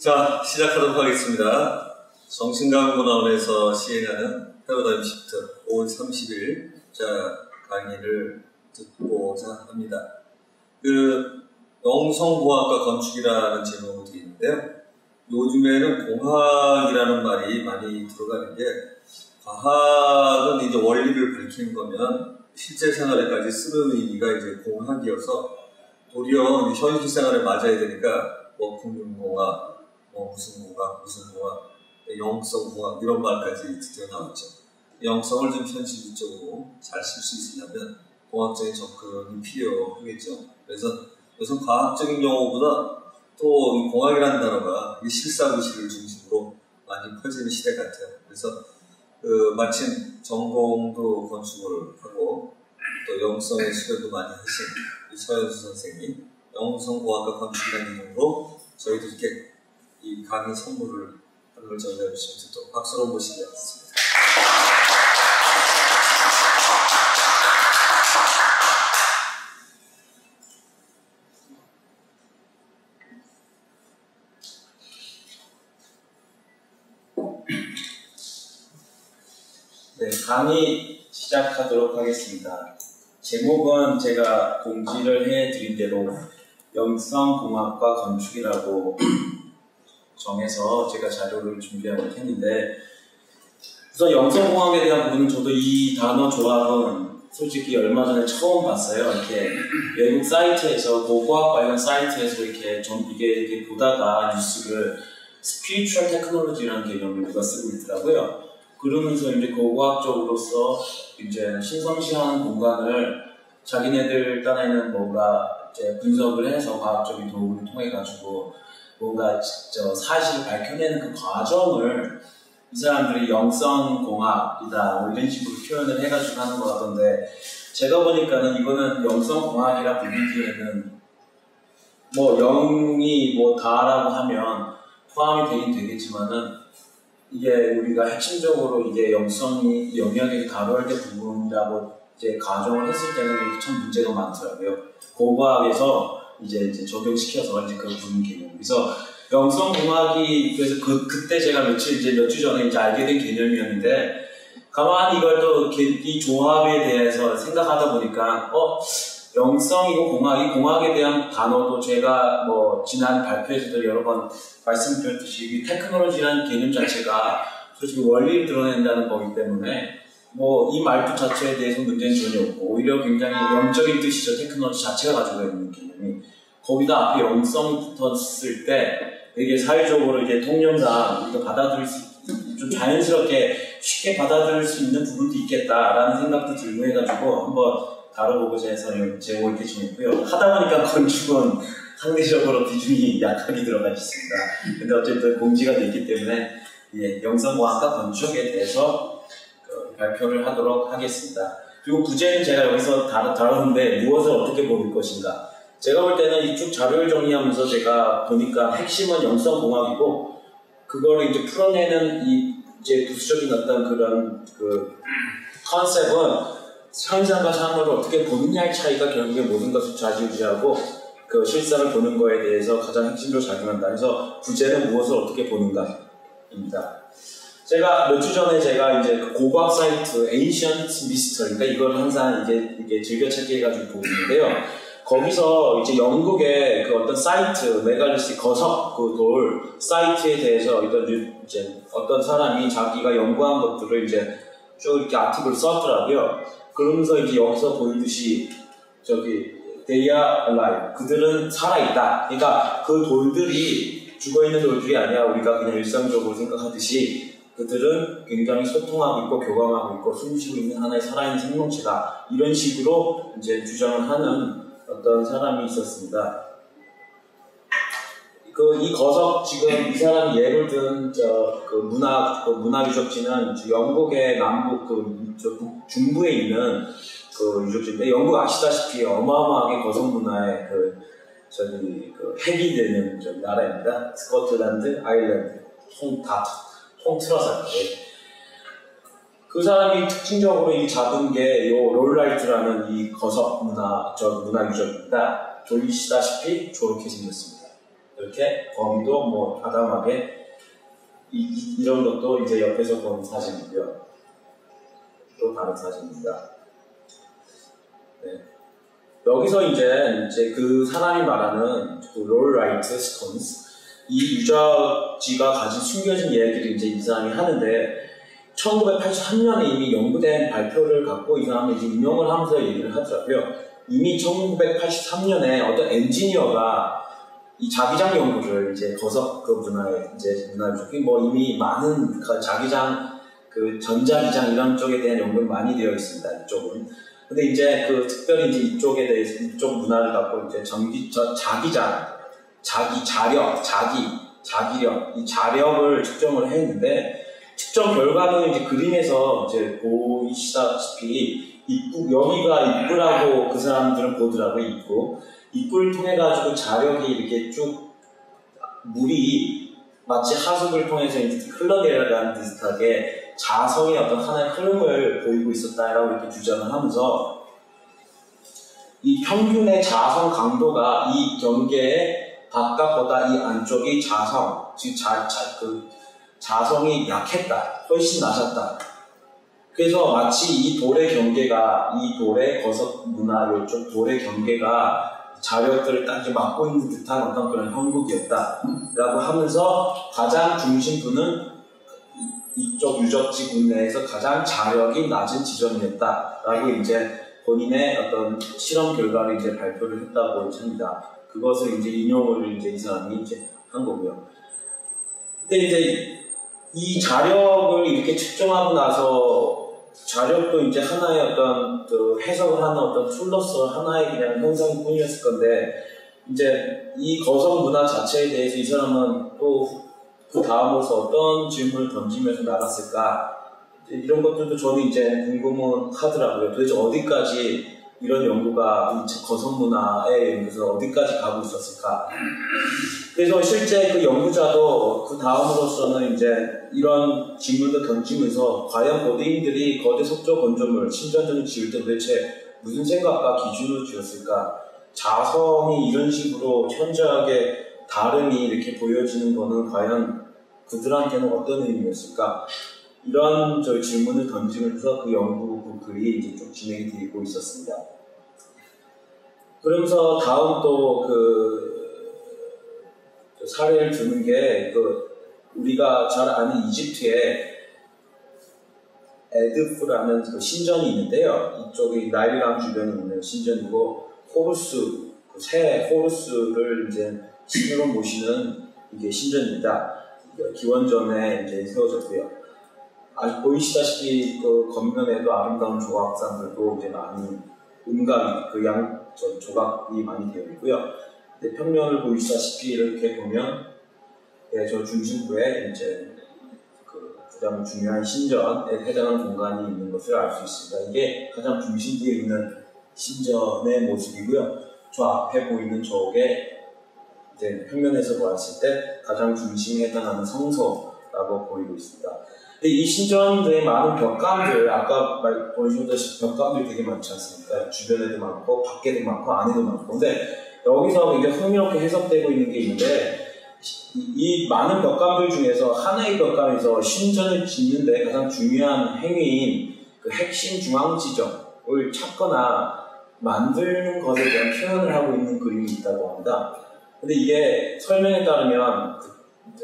자, 시작하도록 하겠습니다. 정신건강문화원에서 시행하는 패러다임 시프트 5월 30일 강의를 듣고자 합니다. 영성공학과 건축이라는 제목으로 되어 있는데요. 요즘에는 공학이라는 말이 많이 들어가는 게, 과학은 이제 원리를 밝히는 거면 실제 생활에까지 쓰는 의미가 이제 공학이어서, 도리어 현실 생활에 맞아야 되니까 금융공학, 무슨 공학, 영성공학 이런 말까지 드디어 나왔죠. 영성을 좀 현실적으로 잘 쓸 수 있으려면 공학적인 접근이 필요하겠죠. 그래서 우선 과학적인 용어보다 또 이 공학이라는 단어가 실사구시를 중심으로 많이 퍼지는 시대 같아요. 그래서 마침 전공도 건축을 하고 또 영성의 수료도 많이 하신 서현수 선생님, 영성공학과 건축이라는 이름으로 저희들께 이 강의 선물을 하는 걸 전달해 주시면 듣도록 박수로 모시겠습니다. 네, 강의 시작하도록 하겠습니다. 제목은 제가 공지를 해드린 대로 영성공학과 건축이라고 정해서 제가 자료를 준비하고 했는데, 우선 영성공학에 대한 부분은 저도 이 단어 조합은 솔직히 얼마 전에 처음 봤어요. 이렇게 외국 사이트에서, 고고학 관련 사이트에서 이게 보다가 뉴스를 스피리추얼 테크놀로지라는 개념을 누가 쓰고 있더라고요. 그러면서 이제 고고학적으로서 이제 신성시한 공간을 자기네들 딴에는 뭔가 이제 분석을 해서 과학적인 도움을 통해 가지고 뭔가 사실을 밝혀내는 그 과정을 이 사람들이 영성공학이다 이런 식으로 표현을 해가지고 하는 것 같던데, 제가 보니까는 이거는 영성공학이라 불리기에는 영이 다라고 하면 포함이 되긴 되겠지만은, 이게 우리가 핵심적으로 이게 영성이 영역에 다뤄야 될 부분이라고 이제 가정을 했을 때는 이게 참 문제가 많더라고요. 고고학에서 이제 적용시켜서 이제 그 부분 개념. 그래서 영성공학이, 그래서 그때 제가 몇 주 전에 이제 알게 된 개념이었는데, 가만히 이걸 또 이 조합에 대해서 생각하다 보니까, 영성이고 공학에 대한 단어도 제가 지난 발표에서도 여러 번 말씀드렸듯이, 이 테크놀로지라는 개념 자체가 솔직히 원리를 드러낸다는 거기 때문에 이 말투 자체에 대해서 문제는 전혀 없고, 오히려 굉장히 영적인 뜻이죠. 테크놀로지 자체가 가지고 있는 개념이. 거기다 앞에 영성이 붙었을 때 되게 사회적으로 이제 통념상 우리가 받아들일 수, 좀 자연스럽게 쉽게 받아들일 수 있는 부분도 있겠다라는 생각도 들고 해가지고 한번 다뤄보고 해서 제목을 이렇게 정했고요. 하다 보니까 건축은 상대적으로 비중이 약하게 들어가 있습니다. 근데 어쨌든 공지가 됐기 때문에 영성공학과 건축에 대해서 발표를 하도록 하겠습니다. 그리고 부제는 제가 여기서 다루는데 무엇을 어떻게 볼 것인가. 제가 볼 때는 이쪽 자료를 정리하면서 제가 보니까 핵심은 영성공학이고, 그거를 이제 풀어내는 이제 부수적인 어떤 그런 컨셉은 현상과 상호를 어떻게 보느냐의 차이가 결국에 모든 것을 좌지우지하고 그 실상을 보는 거에 대해서 가장 핵심으로 작용한다. 그래서 부제는 무엇을 어떻게 보는가입니다. 제가 몇 주 전에 제가 이제 그 고고학 사이트 Ancient Mystery, 그러니까 이걸 항상 이게 즐겨찾기 해가지고 보고 있는데요. 거기서 이제 영국의 그 어떤 사이트, 메갈리시 거석 그 돌 사이트에 대해서 어떤 사람이 자기가 연구한 것들을 이제 쭉 이렇게 아티클을 썼더라고요. 그러면서 이제 여기서 보이듯이 they are alive. 그들은 살아있다. 그러니까 그 돌들이 죽어있는 돌들이 아니야. 우리가 그냥 일상적으로 생각하듯이 그들은 굉장히 소통하고 있고 교감하고 있고 숨쉬고 있는 하나의 살아있는 생명체다. 이런 식으로 이제 주장을 하는 어떤 사람이 있었습니다. 이 거석, 지금 이 사람이 예를 든 문화 유적지는 영국의 남북 중부에 있는 그 유적지인데, 영국 아시다시피 어마어마하게 거석 문화의 핵이 되는 나라입니다. 스코틀랜드, 아일랜드 다 통틀어서. 그 사람이 특징적으로 이 잡은 게 롤라이트라는 이 거석 문화 유적입니다. 보이시다시피 저렇게 생겼습니다. 이렇게 거미도 뭐 아담하게 이런 것도 이제 옆에서 본 사진이고요. 또 다른 사진입니다. 네. 여기서 이제 그 사람이 말하는 그 롤라이트 스톤스 이 유적지가 가진 숨겨진 이야기를 이제 이 사람이 하는데 1983년에 이미 연구된 발표를 갖고 이 사람이 이제 인용을 하면서 얘기를 하더라고요. 이미 1983년에 어떤 엔지니어가 이 자기장 연구를 이제 거석 그 문화에 이제 문화유적이 뭐 이미 많은 그 자기장 그 전자기장 이런 쪽에 대한 연구가 많이 되어 있습니다. 이쪽은. 근데 이제 그 특별히 이제 이쪽에 대해서 이쪽 문화를 갖고 이제 자기장, 자기력, 이 자력을 측정을 했는데 측정 결과는 이제 그림에서 이제 보이시다시피 여기가 입구라고 그 사람들은 보더라고요. 입구를 통해 가지고 자력이 이렇게 쭉 물이 마치 하수구를 통해서 이제 흘러내려가는 듯하게 자성의 어떤 하나의 흐름을 보이고 있었다라고 이렇게 주장을 하면서 이 평균의 자성 강도가 이 경계의 바깥보다 이 안쪽이 자성, 즉 자성이 약했다, 훨씬 낮았다. 그래서 마치 이 돌의 경계가 이 돌의 거석 문화 이쪽 돌의 경계가 자력들을 딱 막고 있는 듯한 어떤 그런 형국이었다라고 하면서 가장 중심부는 이쪽 유적지 국내에서 가장 자력이 낮은 지점이었다라고 이제 본인의 어떤 실험 결과를 이제 발표를 했다고 합니다. 그것을 이제 인용을 이제 이 사람이 이제 한 거고요. 근데 이제 이 자력을 이렇게 측정하고 나서 자력도 이제 하나의 어떤 그 해석을 하는 어떤 툴로서 하나의 그냥 현상일 뿐이었을 건데 이제 이 거성 문화 자체에 대해서 이 사람은 또 그 다음으로서 어떤 질문을 던지면서 나갔을까 이런 것들도 저는 이제 궁금은 하더라고요. 도대체 어디까지 이런 연구가 이 거성 문화에 연구해서 어디까지 가고 있었을까. 그래서 실제 그 연구자도 그 다음으로서는 이제 이런 질문을 던지면서 과연 고대인들이 거대 석조 건조물, 신전전을 지을 때 도대체 무슨 생각과 기준으로 지었을까? 자성이 이런 식으로 현저하게 다름이 이렇게 보여지는 거는 과연 그들한테는 어떤 의미였을까? 이런 질문을 던지면서 그 연구 그 글이 이제 쭉 진행이 되고 있었습니다. 그러면서 다음 또 사례를 드는 게 우리가 잘 아는 이집트에 에드프라는 그 신전이 있는데요. 이쪽이 나일강 주변에 있는 신전이고 호루스, 새 호루스를 이제 신으로 모시는 이게 신전입니다. 기원전에 이제 세워졌고요. 아직 보이시다시피 그 겉면에도 아름다운 조각상들도 이제 많이 조각이 많이 되어 있고요. 근데 평면을 보이시다시피 이렇게 보면 저 중심부에 이제 가장 중요한 신전에 해당하는 공간이 있는 것을 알 수 있습니다. 이게 가장 중심부에 있는 신전의 모습이고요. 저 앞에 보이는 저게 이제 평면에서 보았을 때 가장 중심에 해당하는 성소라고 보이고 있습니다. 근데 이 신전의 많은 벽감들, 아까 보여주셨다시피 벽감들이 되게 많지 않습니까? 주변에도 많고, 밖에도 많고, 안에도 많고. 근데 여기서 굉장히 흥미롭게 해석되고 있는 게 있는데, 이 많은 벽감들 중에서 하나의 벽감에서 신전을 짓는데 가장 중요한 행위인 그 핵심 중앙 지점을 찾거나 만드는 것에 대한 표현을 하고 있는 그림이 있다고 합니다. 근데 이게 설명에 따르면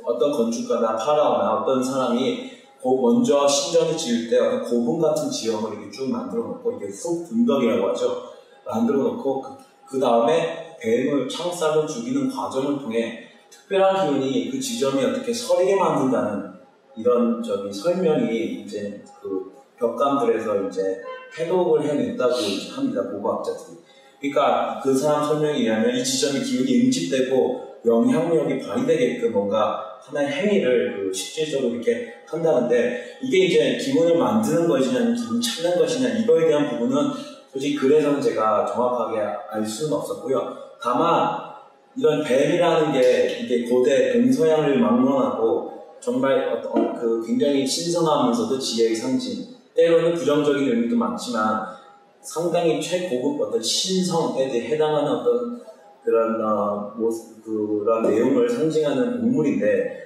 어떤 건축가나 파라오나 어떤 사람이 먼저 신전을 지을 때 어떤 고분 같은 지형을 이렇게 쭉 만들어 놓고 이게 쑥 분덕이라고 하죠. 만들어 놓고 그 다음에 뱀을 창살로 죽이는 과정을 통해 특별한 기운이 그 지점이 어떻게 서리게 만든다는 이런 설명이 이제 그 벽감들에서 이제 해독을 해냈다고 합니다. 고고학자들이. 그러니까 그 사람 설명에 의하면 이 지점의 기운이 응집되고 영향력이 발휘되게끔 뭔가 하나의 행위를 실질적으로 이렇게 한다는데 이게 이제 기운을 만드는 것이냐 아니면 기운을 찾는 것이냐 이거에 대한 부분은 솔직히 글에서는 제가 정확하게 알 수는 없었고요. 다만 이런 뱀이라는 게 이게 고대 동서양을 막론하고 정말 굉장히 신성하면서도 지혜의 상징 때로는 부정적인 의미도 많지만 상당히 최고급 어떤 신성에 대해 해당하는 어떤 그런 그런 내용을 상징하는 동물인데,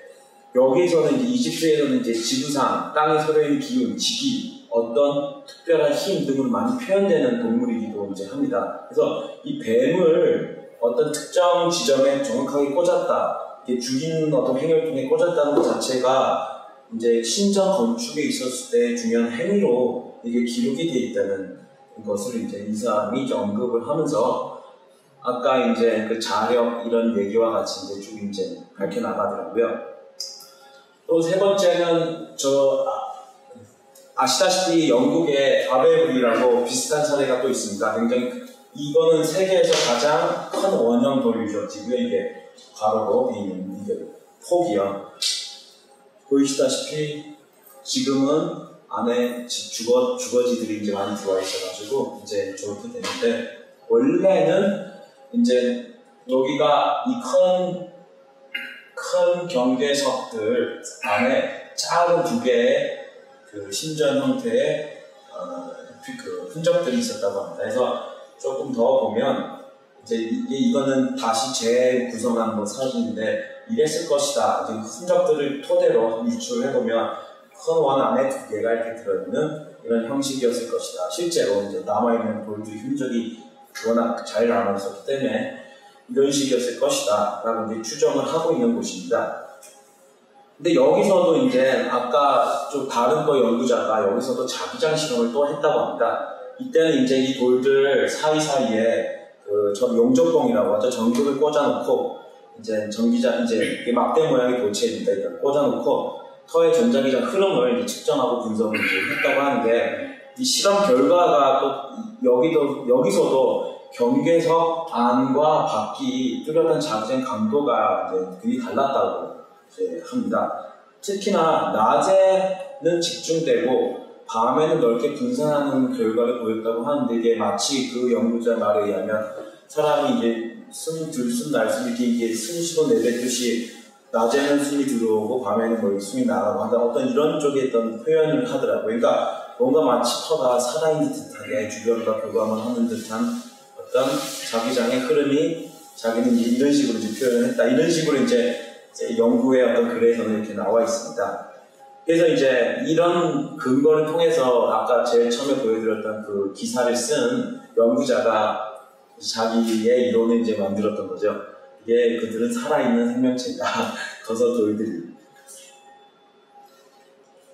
여기서는 이제 이집트에서는 이제 지구상 땅에 서려있는 기운, 지기, 어떤 특별한 힘 등으로 많이 표현되는 동물이기도 이제 합니다. 그래서 이 뱀을 어떤 특정 지점에 정확하게 꽂았다, 이게 죽이는 어떤 행위를 통해 꽂았다는 것 자체가 이제 신전 건축에 있었을 때 중요한 행위로 이게 기록이 되어 있다는 것을 이제 이 사람이 이제 언급을 하면서, 아까 이제 그 자력 이런 얘기와 같이 이제 쭉 이제 밝혀 나가더라고요. 또 세 번째는 아시다시피 영국의 바벨굴이라고 비슷한 사례가 또 있습니다. 굉장히 이거는 세계에서 가장 큰 원형 돌이죠. 지구에 이게 가로로 있는 이게 폭이요. 보이시다시피 지금은 안에 주거지들이 이제 많이 들어와 있어가지고 이제 저렇게 되는데, 원래는 이제 여기가 이 큰 경계석들 안에 작은 두 개의 그 신전 형태의 그 흔적들이 있었다고 합니다. 그래서 조금 더 보면 이제 이거는 다시 재구성한 사진인데, 이랬을 것이다. 이제 흔적들을 토대로 유추를 해보면 큰 원 안에 두 개가 이렇게 들어있는 이런 형식이었을 것이다. 실제로 이제 남아있는 돌들의 흔적이 워낙 잘 남아있었기 때문에 이런 식이었을 것이다 라고 이제 추정을 하고 있는 곳입니다. 근데 여기서도 이제 아까 좀 다른 연구자가 여기서도 자기장 실험을 또 했다고 합니다. 이때는 이제 이 돌들 사이사이에 용접봉이라고 하죠. 전구를 꽂아놓고 이제 이제 막대 모양의 도체입니다. 일단 꽂아놓고 터의 전자기장 흐름을 측정하고 분석을 이제 했다고 하는데, 이 실험 결과가 또 여기서도 경계석 안과 밖이 뚜렷한 자기장 강도가 이제 굉장히 달랐다고 이제 합니다. 특히나 낮에는 집중되고 밤에는 넓게 분산하는 결과를 보였다고 하는데, 이게 마치 그 연구자 말에 의하면 사람이 이제 숨 들숨 날숨 이게 숨 쉬고 내뱉듯이 낮에는 숨이 들어오고 밤에는 숨이 나가고 한다, 어떤 이런 쪽의 어떤 표현을 하더라고요. 그러니까 뭔가 마치 터가 살아있는 듯하게 주변과 교감을 하는 듯한 어떤 자기장의 흐름이 자기는 이제 이런 식으로 이제 표현을 했다. 이런 식으로 이제 연구의 어떤 글에서는 이렇게 나와 있습니다. 그래서 이제 이런 근거를 통해서 아까 제일 처음에 보여드렸던 그 기사를 쓴 연구자가 자기의 이론을 이제 만들었던 거죠. 이게 그들은 살아있는 생명체다. 거서 돌들이.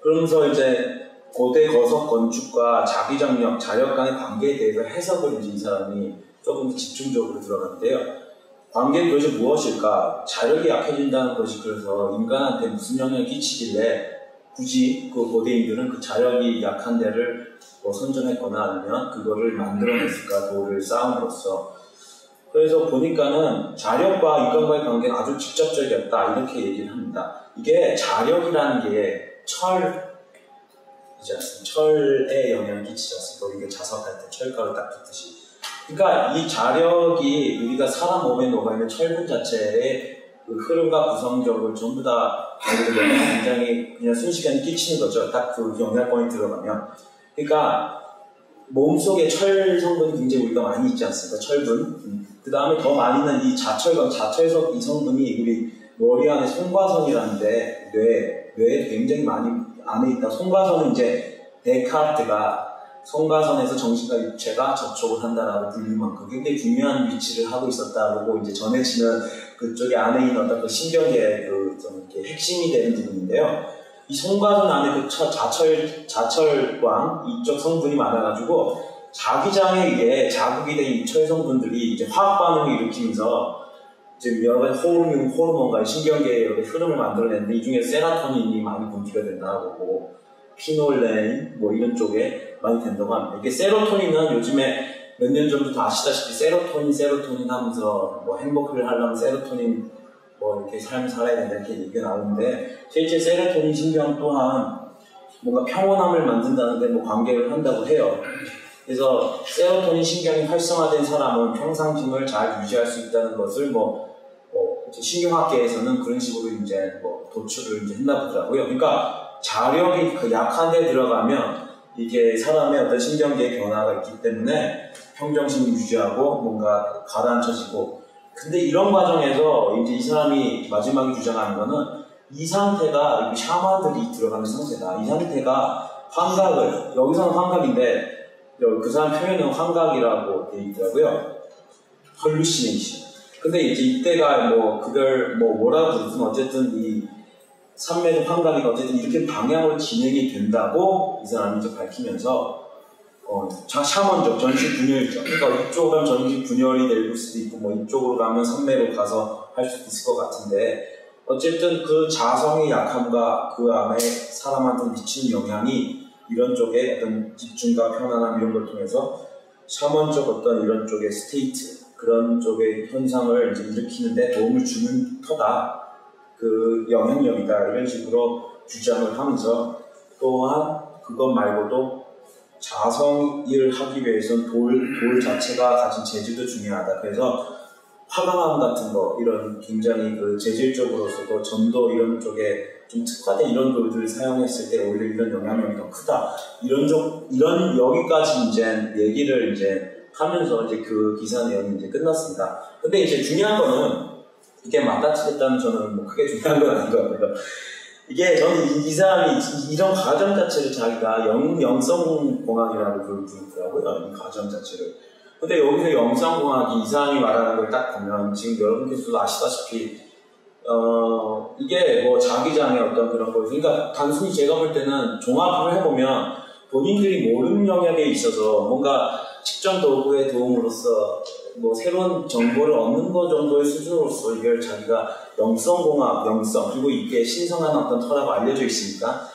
그러면서 이제 고대 거석 건축과 자기장력, 자력 간의 관계에 대해서 해석을 이제 이 사람이 조금 더 집중적으로 들어가는데요. 관계는 도대체 무엇일까? 자력이 약해진다는 것이 그래서 인간한테 무슨 영향을 끼치길래 굳이 그 고대인들은 그 자력이 약한 데를 선점했거나 아니면 그거를 만들어냈을까, 돌을 쌓음으로써. 그래서 보니까는 자력과 인간과의 관계는 아주 직접적이었다, 이렇게 얘기를 합니다. 이게 자력이라는 게 철에 영향을 끼치지 않습니까? 이게 자석할 때 철가루 딱 붙듯이. 그러니까 이 자력이 우리가 사람 몸에 녹아있는 철분 자체의 그 흐름과 구성적을 전부 다 굉장히 그냥 순식간에 끼치는 거죠. 딱 그 영양권이 들어가면. 그러니까 몸속에 철 성분이 굉장히 우리가 많이 있지 않습니까? 철분. 그 다음에 더 많이는 이 자철석 이 성분이 우리 머리 안에 송과선이라는데 뇌에 굉장히 많이 안에 있다. 송과선은 이제 데카르트가 송과선에서 정신과 육체가 접촉을 한다라고 불릴 만큼 굉장히 중요한 위치를 하고 있었다고 이제 전해지는 그쪽에 안에 있는 어떤 그 신경계의 좀 이렇게 핵심이 되는 부분인데요. 이 송과선 안에 그 자철광 이쪽 성분이 많아가지고 자기장에 이게 자극이 된 이 철 성분들이 이제 화학 반응을 일으키면서 이제 여러 가지 호르몬과 신경계의 여러 가지 흐름을 만들어내는데, 이 중에 세로토닌이 많이 분비가 된다고 보고 피놀레인 이런 쪽에 많이 된다고 합니다. 이게 세로토닌은 요즘에 몇 년 전부터 아시다시피 세로토닌 하면서 행복을 하려면 세로토닌 이렇게 삶을 살아야 된다 이렇게 얘기가 나오는데, 실제 세로토닌 신경 또한 뭔가 평온함을 만든다는데 관계를 한다고 해요. 그래서 세로토닌 신경이 활성화된 사람은 평상심을 잘 유지할 수 있다는 것을 신경학계에서는 그런 식으로 이제 도출을 이제 했나 보더라고요. 그러니까 자력이 그 약한 데 들어가면 이게 사람의 어떤 신경계의 변화가 있기 때문에 평정심을 유지하고 뭔가 가라앉혀지고, 근데 이런 과정에서 이제 이 사람이 마지막에 주장하는 거는 이 상태가 샤먼들이 들어가는 상태다. 이 상태가 환각을, 여기서는 환각인데 그 사람 표현은 환각이라고 되어 있더라고요. 헐루시네이션. 근데 이제 이때가 그걸 뭐라고 부르든 어쨌든 이 산매적 환각이 어쨌든 이렇게 방향으로 진행이 된다고 이 사람이 이제 밝히면서 샤먼적 전시 분열이죠. 그러니까 이쪽으로 가면 전시 분열이 될 수도 있고 이쪽으로 가면 산매로 가서 할 수도 있을 것 같은데 어쨌든 그 자성의 약함과 그 안에 사람한테 미치는 영향이 이런 쪽에 어떤 집중과 편안함 이런 걸 통해서 샤먼적 어떤 이런 쪽의 스테이트 그런 쪽의 현상을 이제 일으키는데 도움을 주는 터다. 그 영향력이다. 이런 식으로 주장을 하면서 또한 그것 말고도 자성을 하기 위해서는 돌 자체가 가진 재질도 중요하다. 그래서 화강암 같은 거 이런 굉장히 그 재질적으로서도 전도 이런 쪽에 좀 특화된 이런 돌들을 사용했을 때 오히려 이런 영향력이 더 크다. 이런 여기까지 이제 얘기를 이제 하면서 이제 그 기사 내용이 이제 끝났습니다. 근데 이제 중요한 거는 이게 맞다 틀렸다는 저는 크게 중요한 건 아닌 것 같고요. 이게 저는 이 사람이 이런 과정 자체를 자기가 영성공학이라고 부르더라고요. 이 과정 자체를. 근데 여기서 영성공학이 이 사람이 말하는 걸 딱 보면 지금 여러분께서도 아시다시피 이게 자기장의 어떤 그런 거 그러니까 단순히 제가 볼 때는 종합을 해보면 본인들이 모르는 영역에 있어서 뭔가 측정 도구의 도움으로써 새로운 정보를 얻는 것 정도의 수준으로서 이걸 자기가 영성 그리고 이게 신성한 어떤 터라고 알려져 있으니까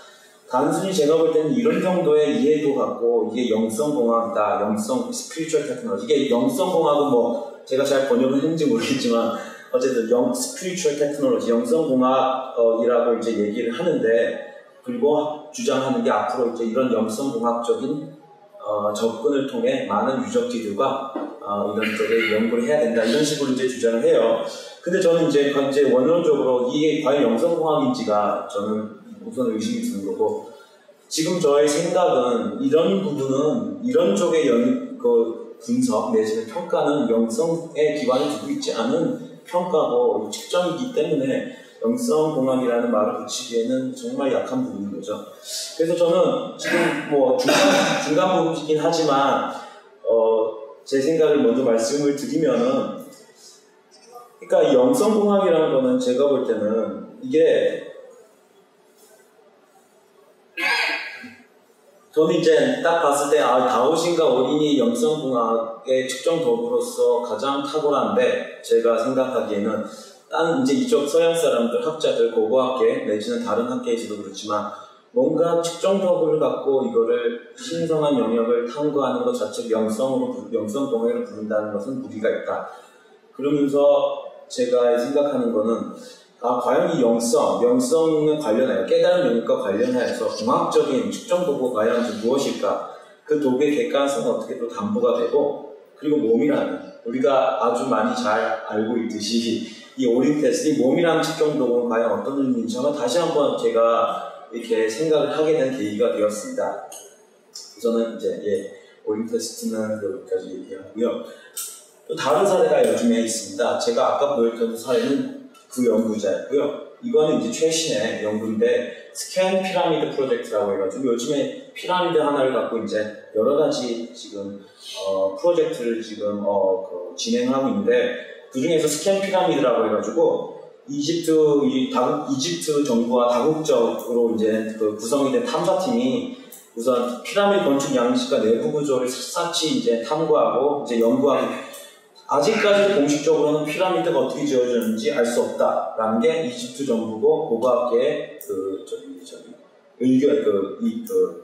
단순히 제가 볼 때는 이런 정도의 이해도 갖고 이게 영성공학이다, 스피리추얼 테크놀로지 이게 영성공학은 제가 잘 번역을 했는지 모르겠지만 어쨌든 스피리추얼 테크놀로지 영성공학이라고 이제 얘기를 하는데 그리고 주장하는 게 앞으로 이제 이런 영성공학적인 접근을 통해 많은 유적지들과 이런 쪽에 연구를 해야 된다 이런 식으로 이제 주장을 해요. 근데 저는 이제 원론적으로 이게 과연 영성공학인지가 저는 우선 의심이 드는 거고 지금 저의 생각은 이런 부분은 이런 쪽의 분석 내지는 평가는 영성에 기반을 두고 있지 않은 평가고 측정이기 때문에 영성공학이라는 말을 붙이기에는 정말 약한 부분인 거죠. 그래서 저는 지금 중간 부분이긴 하지만 제 생각을 먼저 말씀을 드리면은 그러니까 이 영성공학이라는 거는 제가 볼 때는 이게 저는 이제 딱 봤을 때 다우신과 어린이 영성공학의 측정 도구로서 가장 탁월한데 제가 생각하기에는 다른 이제 이쪽 서양 사람들, 학자들, 고고학계 내지는 다른 학계에서도 그렇지만 뭔가 측정 도구를 갖고 이거를 신성한 영역을 탐구하는 것 자체를 영성공학으로 부른다는 것은 무리가 있다. 그러면서 제가 생각하는 거는 과연 이 영성에 관련하여 깨달은 영역과 관련하여서 공학적인 측정 도구가 과연 무엇일까? 그 도구의 객관성은 어떻게 또 담보가 되고 그리고 몸이라는 우리가 아주 많이 잘 알고 있듯이 이 오링 테스트, 이 몸이라는 측정 도구는 과연 어떤 의미인지 다시 한번 제가 이렇게 생각을 하게 된 계기가 되었습니다. 저는 이제 오링 테스트는 여기까지 얘기하고요. 또 다른 사례가 요즘에 있습니다. 제가 아까 보였던 사례는 그 연구자였고요. 이거는 이제 최신의 연구인데 스캔 피라미드 프로젝트라고 해가지고 요즘에 피라미드 하나를 갖고 이제 여러 가지 지금 프로젝트를 지금 진행하고 있는데 그 중에서 스캔 피라미드라고 해가지고 이집트 정부와 다국적으로 이제 구성이 된 탐사팀이 우선 피라미드 건축 양식과 내부 구조를 샅샅이 이제 탐구하고 이제 연구하고 아직까지 공식적으로는 피라미드가 어떻게 지어졌는지 알 수 없다라는 게 이집트 정부고 고고학계의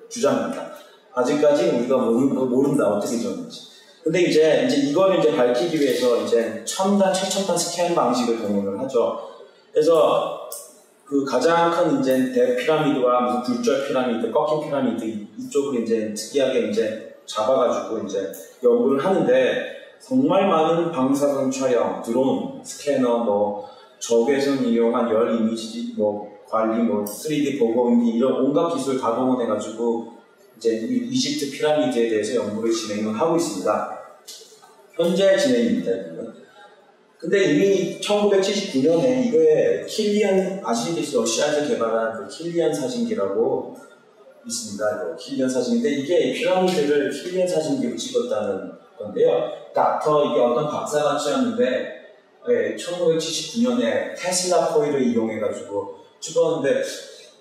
주장입니다. 아직까지 우리가 모른다 어떻게 지었는지. 근데 이제 이거를 이제 밝히기 위해서 이제 첨단 최첨단 스캔 방식을 동원을 하죠. 그래서 그 가장 큰 이제 대피라미드와 무슨 굴절 피라미드, 꺾인 피라미드 이쪽을 이제 특이하게 이제 잡아가지고 이제 연구를 하는데. 정말 많은 방사선 촬영, 드론, 스캐너, 적외선 이용한 열 이미지, 관리, 3D 보고인기 이런 온갖 기술 다 동원해가지고 이제 이집트 피라미드에 대해서 연구를 진행을 하고 있습니다. 현재 진행입니다. 근데 이미 1979년에 이거에 킬리안, 아시겠죠? 러시아에서 개발한 그 킬리안 사진기라고 있습니다. 이거 킬리안 사진인데 이게 피라미드를 킬리안 사진기로 찍었다는 건데요. 이게 어떤 박사 같지않은데 1979년에 테슬라 코일을 이용해가지고 찍었는데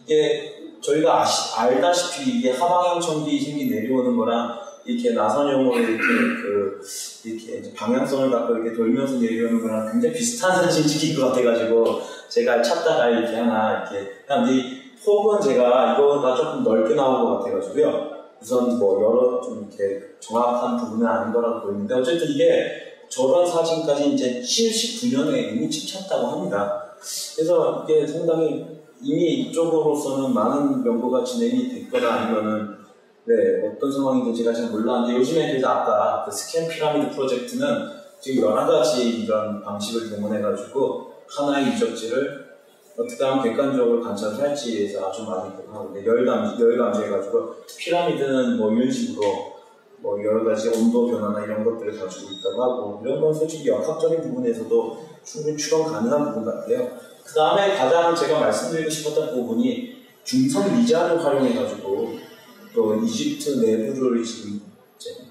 이게 저희가 알다시피 이게 하방향 천기 힘이 내려오는 거랑 이렇게 나선형으로 이렇게 이제 방향성을 갖고 이렇게 돌면서 내려오는 거랑 굉장히 비슷한 사진찍인 것 같아가지고 제가 찾다가 이렇게 하나 이렇게 근데 이 폭은 제가 이거가 조금 넓게 나온 것 같아가지고요. 우선 뭐 여러 좀 이렇게 정확한 부분은 아닌 거라고 보이는데 어쨌든 이게 저런 사진까지 이제 79년에 이미 찍혔다고 합니다. 그래서 이게 상당히 이미 이쪽으로서는 많은 연구가 진행이 됐거나 아니면은 어떤 상황인지 제가 잘 몰랐는데 요즘에 그래서 아까 그 스캔 피라미드 프로젝트는 지금 여러 가지 이런 방식을 동원해가지고 하나의 유적지를 어떻게 하면 객관적으로 관찰을 할지에서 아주 많이 하는데 열 감지해가지고 피라미드는 뭐 이런 식으로 뭐 여러 가지 온도 변화나 이런 것들을 가지고 있다고 하고 이런 건 솔직히 역학적인 부분에서도 충분히 추론 가능한 부분 같아요. 그 다음에 가장 제가 말씀드리고 싶었던 부분이 중성 미자를 활용해가지고 또 이집트 내부를 지금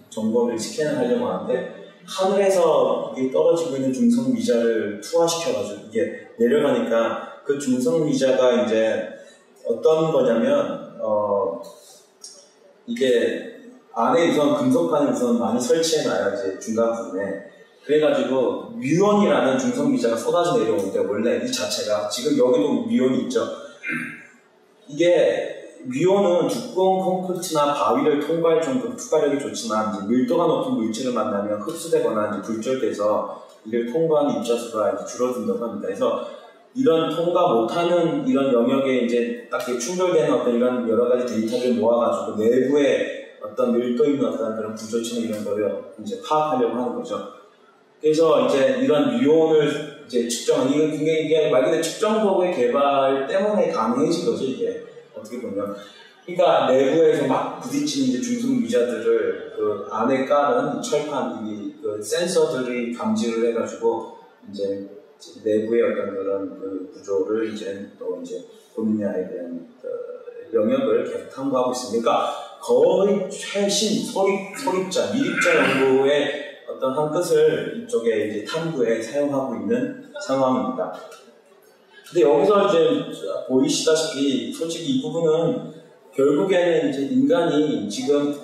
점검을 스캔을 하려고 하는데 하늘에서 이게 떨어지고 있는 중성 미자를 투하시켜가지고 이게 내려가니까 그 중성 미자가 이제 어떤 거냐면 이게 안에 우선 금속판을 우선 많이 설치해놔야지 중간 부분에 그래가지고 뮤온이라는 중성 미자가 쏟아져 내려오는데 원래 이 자체가 지금 여기도 뮤온이 있죠. 이게 뮤온은 두꺼운 콘크리트나 바위를 통과할 정도로 투과력이 좋지만 이제 밀도가 높은 물질을 만나면 흡수되거나 이제 불절돼서 이를 통과하는 입자수가 이제 줄어든다고 합니다. 그래서 이런 통과 못하는 이런 영역에 이제 딱 충돌되는 어떤 이런 여러 가지 데이터를 모아가지고 내부에 어떤 밀도 있는 어떤 그런 구조체나 이런 거를 이제 파악하려고 하는 거죠. 그래서 이제 이런 뮤온을 이제 측정하는 이게 말 그대로 측정 도구의 개발 때문에 가능해진 거죠, 이게. 어떻게 보면. 그러니까 내부에서 막 부딪히는 이제 중성 미자들을 그 안에 깔은 철판, 그 센서들이 감지를 해가지고 이제 내부의 어떤 그런 그 구조를 이제 또 이제 본인에 대한 그 영역을 계속 탐구하고 있습니다. 그러니까 거의 최신 소립자, 미립자 연구의 어떤 한 끝을 이쪽에 이제 탐구에 사용하고 있는 상황입니다. 근데 여기서 이제 보이시다시피 솔직히 이 부분은 결국에는 이제 인간이 지금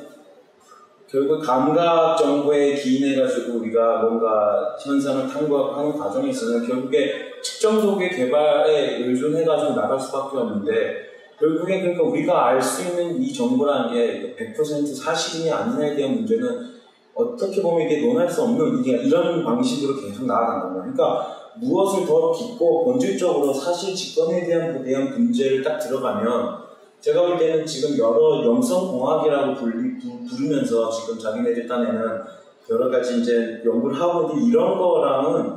결국 감각 정보에 기인해가지고 우리가 뭔가 현상을 탐구하는 과정에서는 결국에 측정 도구의 개발에 의존해가지고 나갈 수밖에 없는데 결국에 그러니까 우리가 알 수 있는 이 정보라는 게 100% 사실이냐 아니냐에 대한 문제는 어떻게 보면 이게 논할 수 없는 이런 방식으로 계속 나아간단 말이에요. 그러니까 무엇을 더 깊고 본질적으로 사실 직권에 대한 문제를 딱 들어가면 제가 볼 때는 지금 여러 영성공학이라고 부르면서 지금 자기네들 딴에는 여러 가지 이제 연구를 하고 있는 이런 거랑은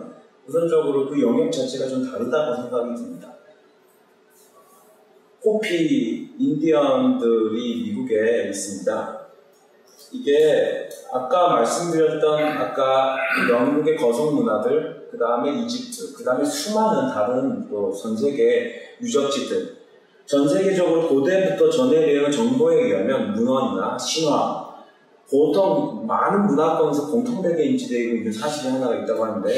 우선적으로 그 영역 자체가 좀 다르다고 생각이 듭니다. 호피 인디언들이 미국에 있습니다. 이게 아까 말씀드렸던 영국의 거성 문화들, 그 다음에 이집트, 그 다음에 수많은 다른 또 전 세계 유적지들, 전 세계적으로 고대부터 전해되는 정보에 의하면 문헌이나 신화, 보통 많은 문화권에서 공통되게 인지되고 있는 사실이 하나가 있다고 하는데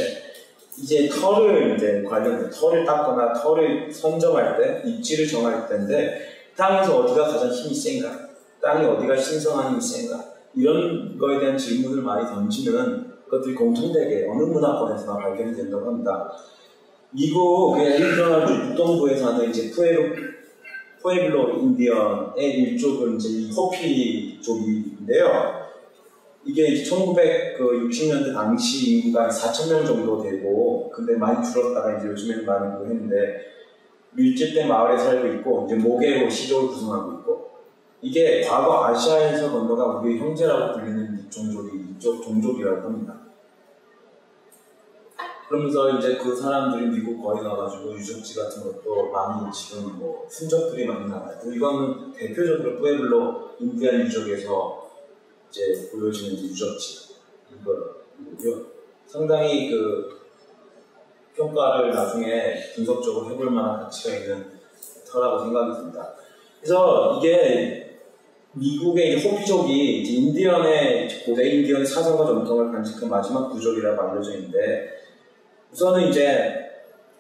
이제 털을 닦거나 털을 선정할 때, 입지를 정할 때인데 땅에서 어디가 가장 힘이 센가, 땅이 어디가 신성한 힘이 센가 이런 거에 대한 질문을 많이 던지는 것들이 공통되게 어느 문화권에서나 발견이 된다고 합니다. 미국 애리조나 북동부에 사는 이제 푸에블로 인디언의 일족은 이제 이 호피 쪽인데요. 이게 1960년대 당시 인구가 4,000명 정도 되고, 근데 많이 줄었다가 이제 요즘에는 많이 했는데, 밀집된 마을에 살고 있고, 이제 모계로 시족을 구성하고 있고, 이게 과거 아시아에서 건너가 우리의 형제라고 불리는 이쪽 종족이라고 합니다. 그러면서 이제 그 사람들이 미국 거리 가가지고 유적지 같은 것도 많이 지금 뭐 흔적들이 많이 나와요. 이거는 대표적으로 푸에블로 인디안 유적에서 이제 보여지는 유적지 이거고요. 상당히 평가를 나중에 분석적으로 해볼 만한 가치가 있는 터라고 생각이 듭니다. 그래서 이게 미국의 이제 호피족이 이제 인디언의 고대 인디언 사상과 전통을 간직한 마지막 부족이라고 알려져 있는데, 우선은 이제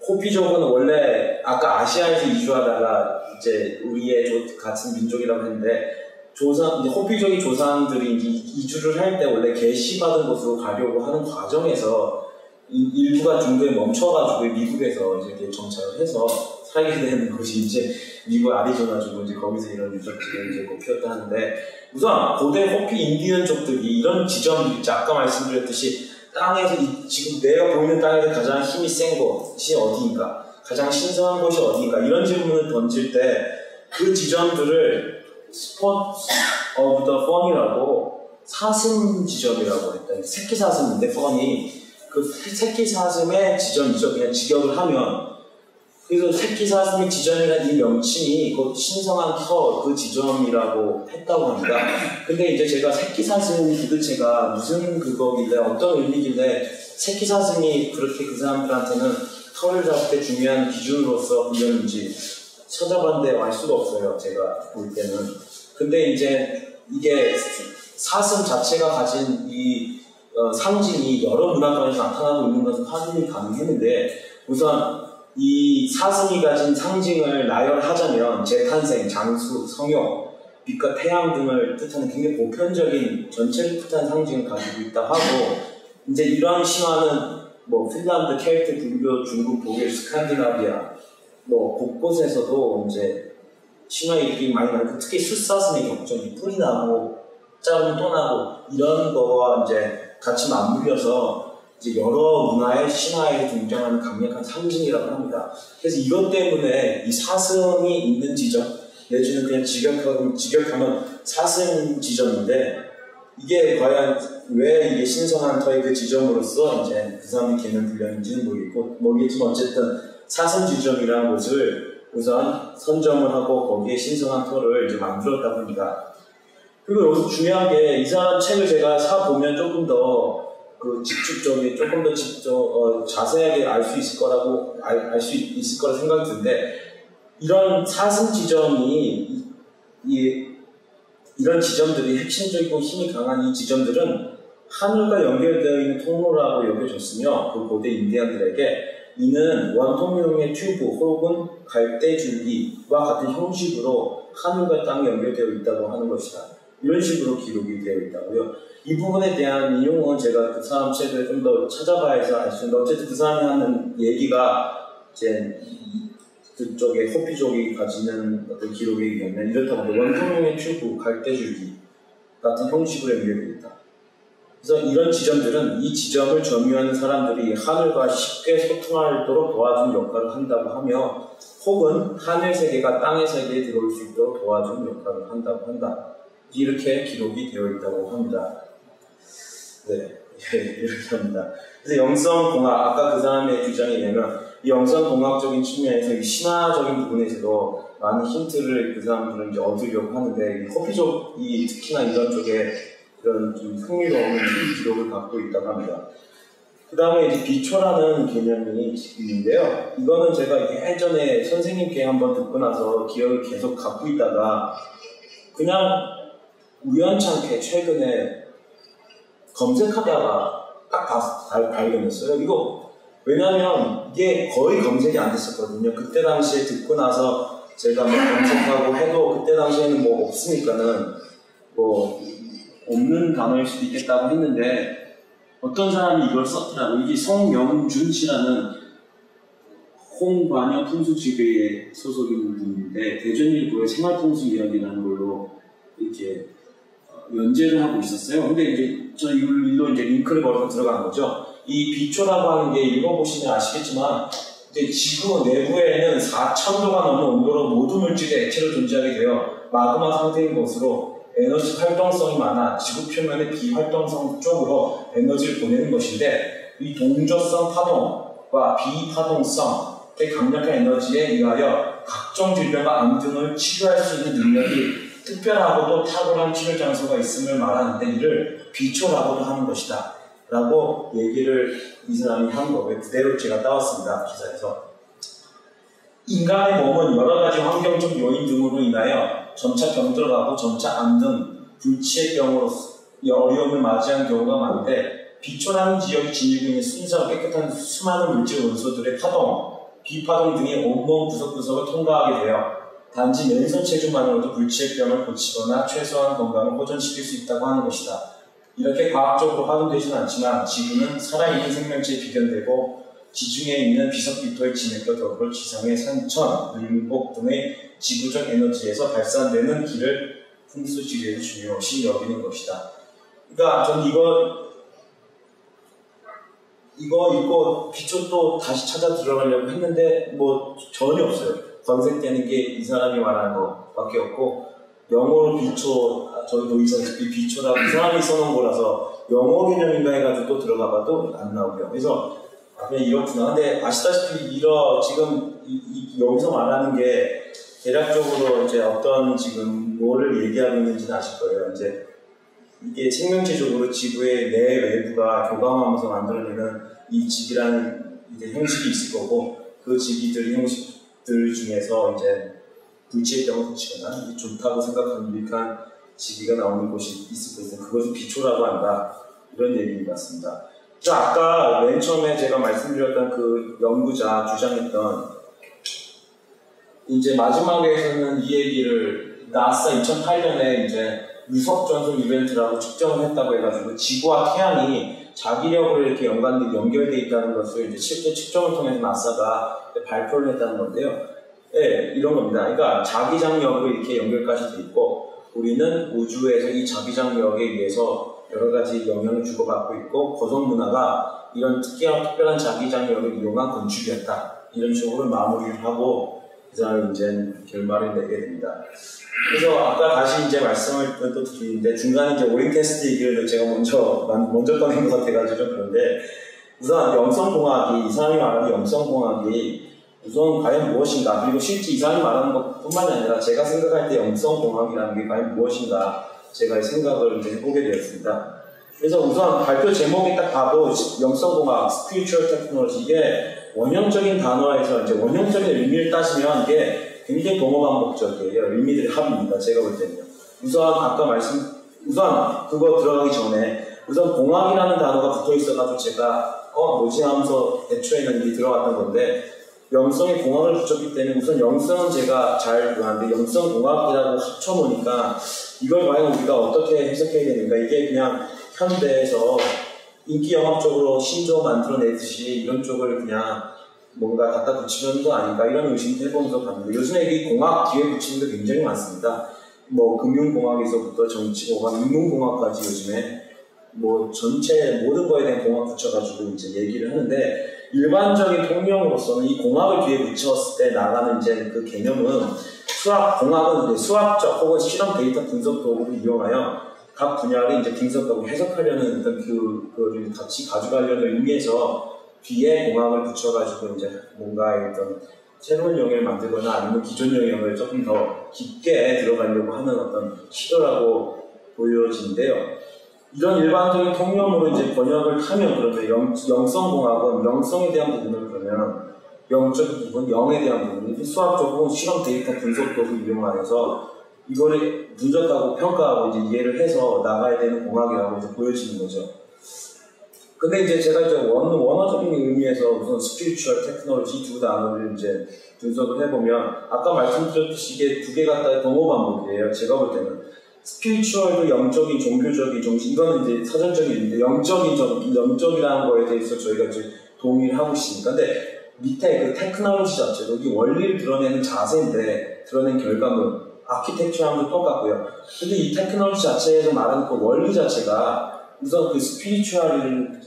호피족은 원래 아까 아시아에서 이주하다가 이제 우리의 같은 민족이라고 했는데, 이제 호피족이 조상들이 이제 이주를 할 때 원래 계시받은 곳으로 가려고 하는 과정에서 일부가 중도에 멈춰가지고 미국에서 이제 정착을 해서 살게 되는 곳이 이제 미국 아리조나주고 이제 거기서 이런 유적지를 이제 꽃피웠다 하는데, 우선 고대 호피 인디언족들이 이런 지점들이 아까 말씀드렸듯이 땅에서 지금 내가 보이는 땅에서 가장 힘이 센 곳이 어디인가, 가장 신성한 곳이 어디인가, 이런 질문을 던질 때 그 지점들을 스포트 오브 더 펀이라고 사슴 지점이라고 했다. 새끼 사슴인데 펀이 그 새끼 사슴의 지점이죠. 그냥 직역을 하면. 그래서 새끼 사슴의 지점이라는 이 명칭이 그 신성한 터 그 지점이라고 했다고 합니다. 근데 이제 제가 새끼 사슴 도대체가 무슨 그거길래 어떤 의미길래 새끼 사슴이 그렇게 그 사람들한테는 털을 잡을 때 중요한 기준으로서 불렸는지 찾아봤는데 알 수가 없어요. 제가 볼 때는. 근데 이제 이게 사슴 자체가 가진 이 상징이 여러 문화권에서 나타나고 있는 것은 확인이 가능했는데, 우선 이 사슴이 가진 상징을 나열하자면 재탄생, 장수, 성욕, 빛과 태양 등을 뜻하는 굉장히 보편적인 전체를 뜻하는 상징을 가지고 있다 하고, 이제 이런 신화는 뭐 핀란드, 켈트, 불교, 중국, 독일, 스칸디나비아 뭐 곳곳에서도 이제 신화 일기 많이 나고, 특히 숫사슴의 격전이 뿔이 나고 자르면 또 나고 이런 거와 이제 같이 맞물려서 이제 여러 문화의 신화에 등장하는 강력한 상징이라고 합니다. 그래서 이것 때문에 이 사슴이 있는 지점, 내지는 그냥 직역하면 사슴 지점인데, 이게 과연 왜 이게 신성한 터의 그 지점으로서 이제 그 사람이 걔는 불렸는지는 모르겠지만 어쨌든 사슴 지점이라는 곳을 우선 선점을 하고 거기에 신성한 터를 이제 만들었다고 합니다. 그리고 여기서 중요한 게, 이 사람 책을 제가 사보면 조금 더 직접적인, 조금 더 자세하게 알 수 있을 거라고, 알 수 있을 거라 생각이 드는데, 이런 사슴 지점이, 이런 지점들이 핵심적이고 힘이 강한 이 지점들은 하늘과 연결되어 있는 통로라고 여겨졌으며, 그 고대 인디언들에게 이는 원통형의 튜브 혹은 갈대줄기와 같은 형식으로 하늘과 땅이 연결되어 있다고 하는 것이다. 이런 식으로 기록이 되어 있다고요. 이 부분에 대한 인용은 제가 그 사람 책을 좀 더 찾아봐야 해서 알 수 있는데, 어쨌든 그 사람이 하는 얘기가 이제 그쪽에 호피족이 가지는 어떤 기록에 의하면 이렇다고 합니다. 원통형의 튜브, 갈대줄기 같은 형식으로 연결되어 있다. 그래서 이런 지점들은 이 지점을 점유하는 사람들이 하늘과 쉽게 소통하도록 도와준 역할을 한다고 하며, 혹은 하늘 세계가 땅의 세계에 들어올 수 있도록 도와준 역할을 한다고 한다. 이렇게 기록이 되어 있다고 합니다. 네, 이렇게 합니다. 그래서 영성공학, 아까 그 사람의 주장에 의하면 이 영성공학적인 측면에서 이 신화적인 부분에서도 많은 힌트를 그 사람들은 이제 얻으려고 하는데, 호피족이 특히나 이런 쪽에 이런 좀 흥미로운 기록을 갖고 있다고 합니다. 그 다음에 이제 비초라는 개념이 있는데요. 이거는 제가 예전에 선생님께 한번 듣고 나서 기억을 계속 갖고 있다가 그냥 우연찮게 최근에 검색하다가 딱 발견했어요. 이거 왜냐면 이게 거의 검색이 안 됐었거든요. 그때 당시에 듣고 나서 제가 뭐 검색하고 해도 그때 당시에는 뭐 없으니까는 뭐 없는 단어일 수도 있겠다고 했는데, 어떤 사람이 이걸 썼더라고. 이게 송영준 씨라는 홍관여 풍수지배의 소속인 분인데, 대전일보의 생활풍수이야기라는 걸로 이렇게 연재를 하고 있었어요. 근데 이제 저 이걸로 이제 링크를 걸어서 들어간 거죠. 이 비초라고 하는 게 읽어보시면 아시겠지만, 이제 지구 내부에는 4,000도가 넘는 온도로 모든 물질이 액체로 존재하게 되어 마그마 상태인 것으로 에너지 활동성이 많아 지구 표면의 비활동성 쪽으로 에너지를 보내는 것인데, 이 동조성 파동과 비파동성의 강력한 에너지에 의하여 각종 질병과 암 등을 치료할 수 있는 능력이 특별하고도 탁월한 치료 장소가 있음을 말하는데, 이를 비초라고도 하는 것이다 라고 얘기를 이 사람이 한 거고요. 그대로 제가 따왔습니다. 기사에서. 인간의 몸은 여러 가지 환경적 요인 등으로 인하여 점차 병들어가고 점차 암 등 불치의 병으로 어려움을 맞이하는 경우가 많은데 비초라는 지역이 지니고 있는 순수하고 깨끗한 수많은 물질 원소들의 파동, 비파동 등의 온몸 구석구석을 통과하게 되어 단지 맨손 체중만으로도 불치의 병을 고치거나 최소한 건강을 보존시킬 수 있다고 하는 것이다. 이렇게 과학적으로 확인되지는 않지만 지구는 살아있는 생명체에 비견되고 지중해에 있는 비석기토의 진액과 더불어 지상의 산천, 밀목 등의 지구적 에너지에서 발산되는 길을 풍수지리에서 중요시 여기는 것이다. 그러니까 전 이거 읽고 기초 또 다시 찾아 들어가려고 했는데 뭐 전혀 없어요. 검색되는 게 이 사람이 말하는 것밖에 없고 영어로 비초, 저희도 의사들이 비초라고 이 사람이 써놓은 거라서 영어 개념인가 해가지고 또 들어가봐도 안 나오고요. 그래서 그냥 이렇구나. 근데 아시다시피 지금 여기서 말하는 게 대략적으로 이제 어떤 지금 뭐를 얘기하고 있는지는 아실 거예요. 이제 이게 생명체적으로 지구의 내외부가 교감하면서 만들어내는 이 직이라는 이제 형식이 있을 거고 그 직이들 형식들 중에서 이제 불치의 병을 고치거나 좋다고 생각하는 유익한 직위가 나오는 곳이 있을 것인데 그것을 비초라고 한다. 이런 얘기인 것 같습니다. 아까 맨 처음에 제가 말씀드렸던 그 연구자 주장했던 이제 마지막에서는 이 얘기를 나사 2008년에 이제 유석 전송 이벤트라고 측정을 했다고 해가지고 지구와 태양이 자기력으로 이렇게 연결되어 있다는 것을 이제 실제 측정을 통해서 나사가 발표를 했다는 건데요. 네, 이런 겁니다. 그러니까 자기장력으로 이렇게 연결까지 돼 있고 우리는 우주에서 이 자기장력에 의해서 여러 가지 영향을 주고받고 있고 고성 문화가 이런 특별한 자기장력을 이용한 건축이었다. 이런 식으로 마무리를 하고 그 다음에 이제 결말을 내게 됩니다. 그래서 아까 다시 이제 말씀을 또 드리는데 중간에 이제 오링 테스트 얘기를 제가 먼저 꺼낸 것 같아가지고 좀 그런데 우선 영성공학이 이 사람이 말하는 영성공학이 우선 과연 무엇인가 그리고 실제 이 사람이 말하는 것뿐만이 아니라 제가 생각할 때 영성공학이라는 게 과연 무엇인가 제가 생각을 이제 해보게 되었습니다. 그래서 우선 발표 제목에 딱 봐도 영성공학, Spiritual Technology 이게 원형적인 단어에서 이제 원형적인 의미를 따지면 이게 굉장히 동어반복적이에요. 의미들의 합입니다. 제가 볼 때는요. 우선 우선 그거 들어가기 전에 우선 공학이라는 단어가 붙어 있어가지고 제가 뭐지 하면서 애초에는 이게 들어갔던 건데 영성에 공학을 붙였기 때문에 우선 영성은 제가 잘 아는데 영성공학이라고 합쳐보니까 이걸 과연 우리가 어떻게 해석해야 되는가 이게 그냥 현대에서 인기영합적으로 신조 만들어내듯이 이런 쪽을 그냥 뭔가 갖다 붙이는 거 아닌가 이런 의심도 해보면서 봤는데 요즘에 이 공학 뒤에 붙이는 게 굉장히 많습니다. 뭐 금융공학에서부터 정치공학, 인문공학까지 요즘에 뭐 전체 모든 거에 대한 공학 붙여가지고 이제 얘기를 하는데 일반적인 통용으로서는 이 공학을 뒤에 붙였을 때 나가는 이제 그 개념은 공학은 이제 수학적 혹은 실험 데이터 분석 도구를 이용하여 각 분야를 이제 분석하고 해석하려는 어떤 그거를 같이 가져가려는 의미에서 뒤에 공학을 붙여가지고 이제 뭔가 어떤 새로운 영역을 만들거나 아니면 기존 영역을 조금 더 깊게 들어가려고 하는 어떤 시도라고 보여지는데요. 이런 일반적인 통념으로 이제 번역을 하면 그러면 영성공학은 영성에 대한 부분을 그러면 영적인 부분, 영에 대한 부분, 수학적 혹은 실험 데이터 분석 도구를 이용하여서 이거를 분석하고 평가하고 이제 이해를 해서 나가야 되는 공학이라고 이제 보여지는 거죠. 근데 이제 제가 이제 원어적인 의미에서 우선 스피리추얼 테크놀로지 두 단어를 이제 분석을 해보면 아까 말씀드렸듯이 이게 두 개가 다 동어 반복이에요. 제가 볼 때는. 스피리추얼도 영적인, 종교적인, 정신, 이거는 이제 사전적인 의미인데 영적이라는 거에 대해서 저희가 이제 동의를 하고 있습니다. 근데 밑에 그 테크놀로지 자체도 이 원리를 드러내는 자세인데 드러낸 결과물, 아키텍처랑도 똑같고요. 근데 이 테크놀로지 자체에서 말하는 그 원리 자체가 우선 그 스피리추얼을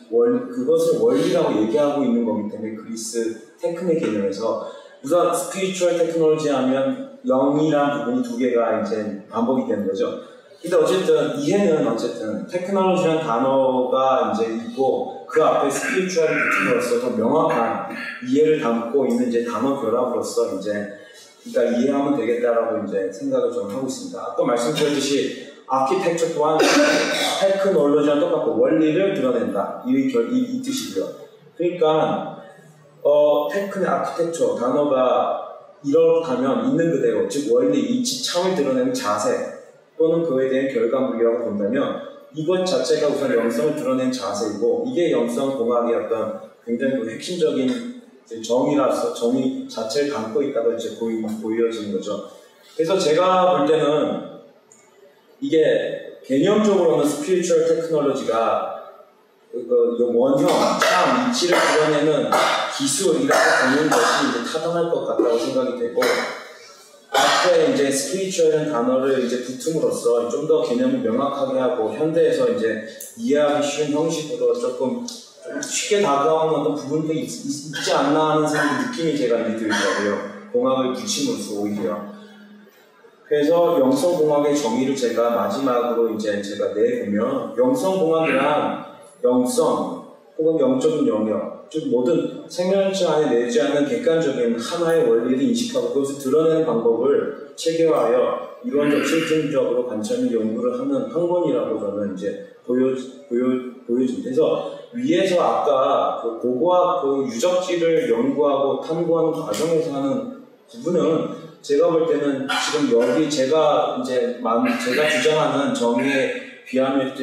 그것을 원리라고 얘기하고 있는 거기 때문에 그리스 테크닉 개념에서 우선 스피리추얼 테크놀로지 하면 영이란 부분이 두 개가 이제 반복이 되는 거죠. 근데 어쨌든 이해는 어쨌든 테크놀로지라는 단어가 이제 있고 그 앞에 스피리추얼이 붙음으로써 더 명확한 이해를 담고 있는 이제 단어 결합으로서 이제 그러니까 이해하면 되겠다라고 이제 생각을 좀 하고 있습니다. 아까 말씀드렸듯이 아키텍처 또한 테크놀로지랑 똑같고 원리를 드러낸다. 이 뜻이고요. 그러니까 테크의 아키텍처 단어가 이렇다면 있는 그대로, 즉 원리, 이치, 참을 드러내는 자세 또는 그에 대한 결과물이라고 본다면 이것 자체가 우선 영성을 드러낸 자세이고, 이게 영성공학의 어떤 굉장히 핵심적인 정의라서 정의 자체를 담고 있다고 이제 보여지는 거죠. 그래서 제가 볼 때는 이게 개념적으로는 스피리추얼 테크놀로지가 원형, 참, 이치를 드러내는 기술이라고 보는 것이 이제 타당할 것 같다고 생각이 되고, 앞에 이제 스피리추얼이라는 단어를 이제 붙음으로써 좀 더 개념을 명확하게 하고 현대에서 이제 이해하기 쉬운 형식으로 조금 쉽게 다가오는 어떤 부분들이 있지 않나 하는 느낌이 제가 이제 들더라고요. 공학을 붙임으로써 오히려. 그래서 영성공학의 정의를 제가 마지막으로 이제 제가 내보면, 영성공학이란 영성 혹은 영적인 영역, 즉 모든 생명체 안에 내지 않는 객관적인 하나의 원리를 인식하고 그것을 드러내는 방법을 체계화하여 이론적 실증적으로 관찰 연구를 하는 학문이라고 저는 이제 보여집니다. 그래서 위에서 아까 그 고고학 그 유적지를 연구하고 탐구하는 과정에서 하는 부분은 제가 볼 때는 지금 여기 제가 주장하는 정의에 비하면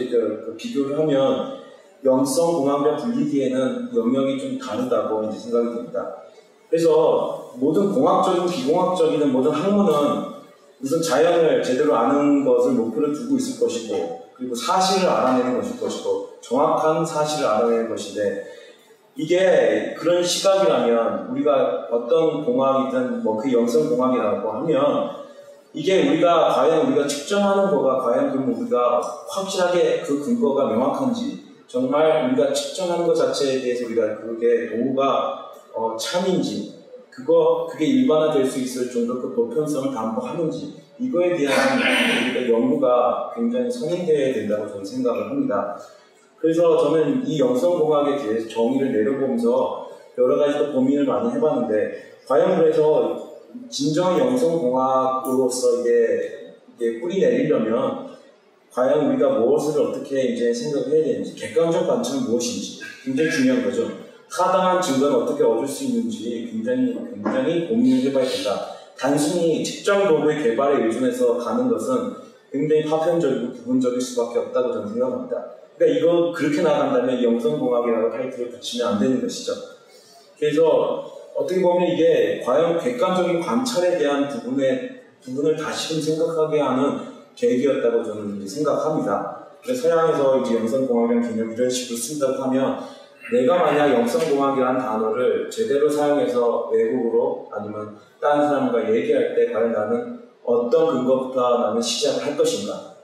비교를 하면 영성공학과 분리기에는 영역이 좀 다르다고 이제 생각이 듭니다. 그래서 모든 공학적인 비공학적인 모든 학문은 우선 자연을 제대로 아는 것을 목표로 두고 있을 것이고, 그리고 사실을 알아내는 것일 것이고, 정확한 사실을 알아내는 것인데, 이게 그런 시각이라면 우리가 어떤 공학이든 뭐 그 영성공학이라고 하면 이게 과연 우리가 측정하는 거가 과연 우리가 확실하게 그 근거가 명확한지, 정말 우리가 측정하는 것 자체에 대해서 우리가 그게 도구가 참인지, 그게 일반화될 수 있을 정도 그 보편성을 담보하는지, 이거에 대한 우리가 연구가 굉장히 선행되어야 된다고 저는 생각을 합니다. 그래서 저는 이 영성공학에 대해서 정의를 내려보면서 여러 가지 또 고민을 많이 해봤는데, 과연 그래서 진정한 영성공학으로서 이게 뿌리 내리려면 과연 우리가 무엇을 어떻게 이제 생각해야 되는지, 객관적 관점은 무엇인지 굉장히 중요한 거죠. 타당한 증거는 어떻게 얻을 수 있는지 굉장히 고민을 해봐야 된다. 단순히 측정 도구의 개발에 의존해서 가는 것은 굉장히 파편적이고 부분적일 수밖에 없다고 저는 생각합니다. 그러니까 이거 그렇게 나간다면 영성공학이라고 타이틀을 붙이면 안 되는 것이죠. 그래서 어떻게 보면 이게 과연 객관적인 관찰에 대한 부분을 다시금 생각하게 하는 계기였다고 저는 생각합니다. 그래서 서양에서 이제 영성공학이라는 개념을 이런 식으로 쓴다고 하면, 내가 만약 영성공학이라는 단어를 제대로 사용해서 외국으로 아니면 다른 사람과 얘기할 때 과연 나는 어떤 근거부터 나는 시작을 할 것인가,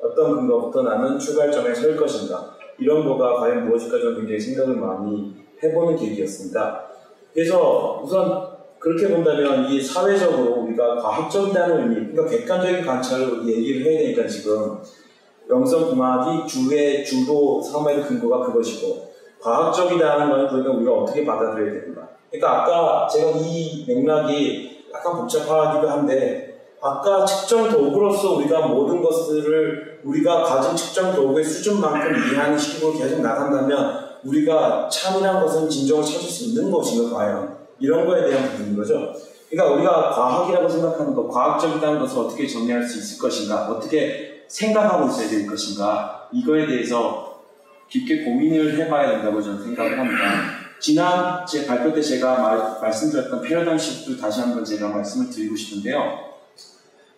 어떤 근거부터 나는 출발점에 설 것인가, 이런 거가 과연 무엇일까 저는 굉장히 생각을 많이 해보는 계기였습니다. 그래서 우선 그렇게 본다면 이 사회적으로 우리가 과학적이라는 의미, 그러니까 객관적인 관찰을 얘기를 해야 되니까 지금 영성공학이 주로 삼아야 될 근거가 그것이고, 과학적이라는 건 그러니까 우리가 어떻게 받아들여야 됩니다. 그러니까 아까 제가 이 맥락이 약간 복잡하기도 한데, 아까 측정 도구로서 우리가 모든 것들을 우리가 가진 측정 도구의 수준만큼 이해하는 식으로 계속 나간다면 우리가 참이라는 것은 진정을 찾을 수 있는 것인가, 과연 이런 거에 대한 부분인 거죠. 그러니까 우리가 과학이라고 생각하는 것, 과학적이라는 것을 어떻게 정리할 수 있을 것인가, 어떻게 생각하고 있어야 될 것인가, 이거에 대해서 깊게 고민을 해봐야 된다고 저는 생각을 합니다. 지난 제 발표 때 제가 말씀드렸던 패러다임 시프트 다시 한번 제가 말씀을 드리고 싶은데요.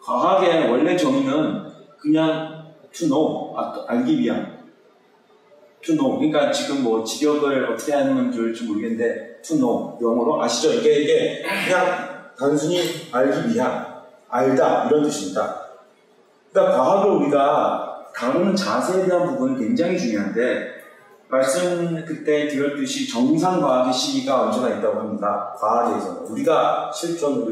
과학의 원래 정의는 그냥 to know, 알기 위한, to know. 그러니까 지금 뭐 직역을 어떻게 하는 줄 모르겠는데 to know, 영어로 아시죠? 이게 그냥 단순히 알기 위한, 알다, 이런 뜻입니다. 그러니까 과학을 우리가 다루는 자세에 대한 부분은 굉장히 중요한데, 말씀 그때 드렸듯이 정상과학의 시기가 언제나 있다고 합니다. 과학에서는 우리가 지금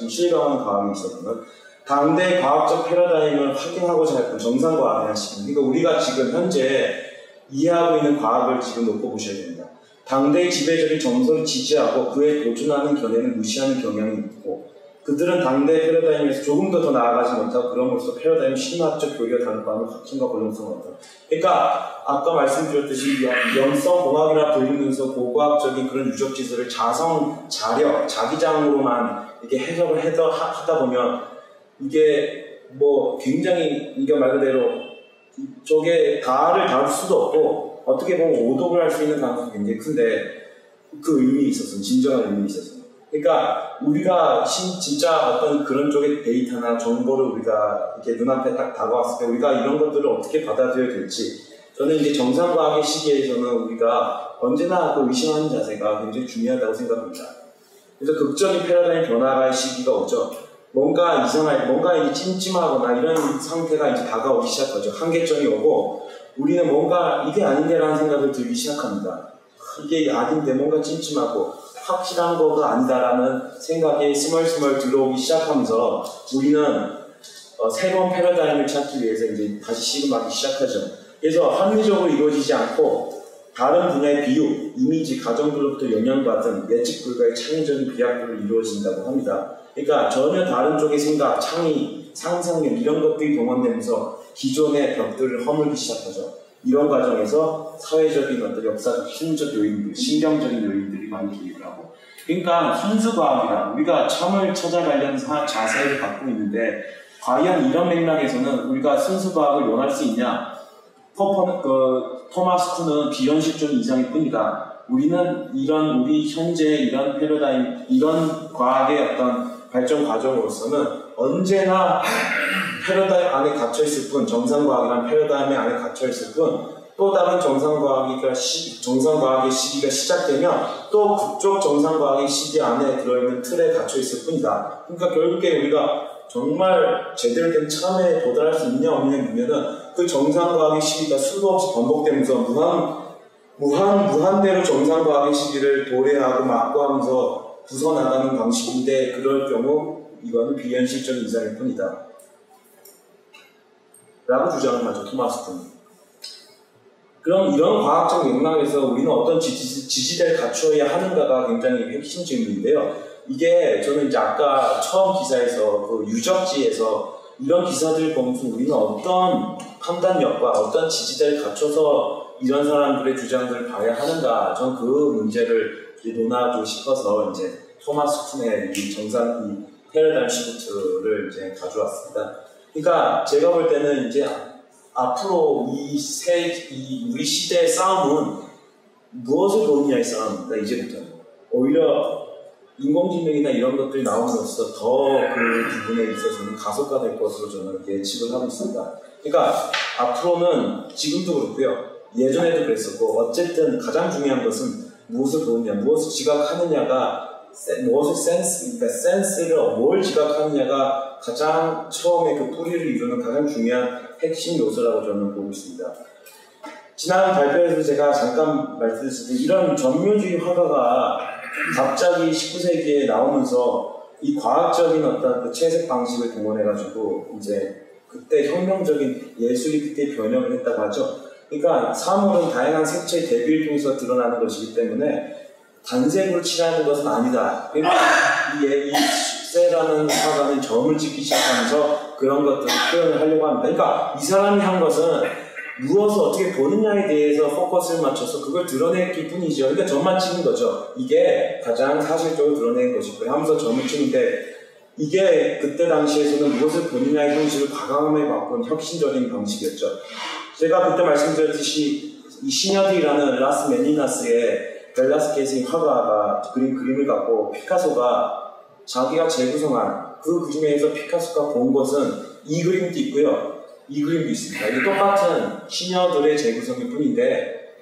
실감하는 과학에 있어서는 당대 과학적 패러다임을 확인하고자 할 정상과학의 시기, 그러니까 우리가 지금 현재 이해하고 있는 과학을 지금 놓고 보셔야 됩니다. 당대의 지배적인 정서를 지지하고 그에 도전하는 견해를 무시하는 경향이 있고, 그들은 당대 패러다임에서 조금 더 나아가지 못하고 그럼으로써 패러다임 심리학적 교리가 다른 바는 확증과 권능성을 얻다. 그러니까 아까 말씀드렸듯이 영성공학이라 불리면서 고고학적인 그런 유적지들을 자성, 자력, 자기장으로만 이렇게 해석을 하다 보면 이게 뭐 굉장히 이게 말 그대로 이쪽에 다를 다룰 수도 없고 어떻게 보면 오독을 할 수 있는 가능성이 굉장히 큰데 그 의미에 있어서는 진정한 의미에 있어서는 그러니까 우리가 진짜 어떤 그런 쪽의 데이터나 정보를 우리가 이렇게 눈앞에 딱 다가왔을 때 우리가 이런 것들을 어떻게 받아들여야 될지 저는 이제 정상과학의 시기에서는 우리가 언제나 그 의심하는 자세가 굉장히 중요하다고 생각합니다. 그래서 극적인 패러다임 변화의 시기가 오죠. 뭔가 이상할, 뭔가 이제 찜찜하거나 이런 상태가 이제 다가오기 시작하죠. 한계점이 오고 우리는 뭔가 이게 아닌데라는 생각을 들기 시작합니다. 이게 아닌데 뭔가 찜찜하고 확실한 거가 아니다라는 생각이 스멀스멀 들어오기 시작하면서 우리는 새로운 패러다임을 찾기 위해서 이제 다시 씨름하기 시작하죠. 그래서 합리적으로 이루어지지 않고 다른 분야의 비유, 이미지, 가정들로부터 영향받은 예측 불가의 창의적인 비약들로 이루어진다고 합니다. 그러니까 전혀 다른 쪽의 생각, 창의, 상상력 이런 것들이 동원되면서 기존의 벽들을 허물기 시작하죠. 이런 과정에서 사회적인 어떤 역사적, 심리적 요인들, 신경적인 요인들이 많이 개입을 하고 그러니까 순수과학이라 우리가 참을 찾아가려는 자세를 갖고 있는데 과연 이런 맥락에서는 우리가 순수과학을 원할 수 있냐? 토마스 쿤은 비현실적인 이상일 뿐이다. 우리는 우리 현재 이런 패러다임, 이런 과학의 어떤 발전 과정으로서는 언제나 패러다임 안에 갇혀있을 뿐, 정상과학이란 패러다임 안에 갇혀있을 뿐, 또 다른 정상과학의 시기가 시작되면 또 그쪽 정상과학의 시기 안에 들어있는 틀에 갇혀있을 뿐이다. 그러니까 결국에 우리가 정말 제대로 된 참에 도달할 수 있냐 없느냐 보면은 그 정상과학의 시기가 수도 없이 반복되면서 무한대로 정상과학의 시기를 도래하고 막고하면서 부숴나가는 방식인데 그럴 경우 이거는 비현실적인 이상일 뿐이다. 라고 주장을 하죠, 토마스 쿤. 그럼 이런 과학적 맥락에서 우리는 어떤 지지대를 갖추어야 하는가가 굉장히 핵심 질문인데요. 이게 저는 이제 아까 처음 기사에서 그 유적지에서 이런 기사들을 보면서 우리는 어떤 판단력과 어떤 지지대를 갖춰서 이런 사람들의 주장들을 봐야 하는가 저는 그 문제를 논하고 싶어서 이제 토마스 쿤의 이 패러다임 시프트를 이제 가져왔습니다. 그러니까 제가 볼 때는 이제 앞으로 우리 시대의 싸움은 무엇을 보느냐의 싸움입니다. 이제부터는 오히려 인공지능이나 이런 것들이 나옴으로써 더 그 부분에 있어서는 가속화될 것으로 저는 예측을 하고 있습니다. 그러니까 앞으로는 지금도 그렇고요. 예전에도 그랬었고 어쨌든 가장 중요한 것은 무엇을 보느냐, 무엇을 지각하느냐가 무엇을 센스를 뭘 지각하느냐가 가장 처음에 그 뿌리를 이루는 가장 중요한 핵심 요소라고 저는 보고 있습니다. 지난 발표에서 제가 잠깐 말씀드렸을 때 이런 전묘주의 화가가 갑자기 19세기에 나오면서 이 과학적인 어떤 그 채색 방식을 동원해가지고 이제 그때 혁명적인 예술이 그때 변형을 했다고 하죠. 그러니까 사물은 다양한 색채의 대비를 통해서 드러나는 것이기 때문에 단색으로 칠하는 것은 아니다. 그리고 이 세라는 화가는 점을 찍기 시작하면서 그런 것들을 표현을 하려고 합니다. 그러니까 이 사람이 한 것은 무엇을 어떻게 보느냐에 대해서 포커스를 맞춰서 그걸 드러냈기 뿐이죠. 그러니까 점만 찍는 거죠. 이게 가장 사실적으로 드러낸 것이고요. 하면서 점을 찍는데 이게 그때 당시에서는 무엇을 보느냐의 형식을 과감하게 바꾼 혁신적인 방식이었죠. 제가 그때 말씀드렸듯이 이 시녀들이라는 라스 메니나스의 벨라스케스의 화가가 그린 그림을 갖고 피카소가 자기가 재구성한 그 그림에서 피카소가 본 것은 이 그림도 있고요. 이 그림도 있습니다. 이게 똑같은 시녀들의 재구성일 뿐인데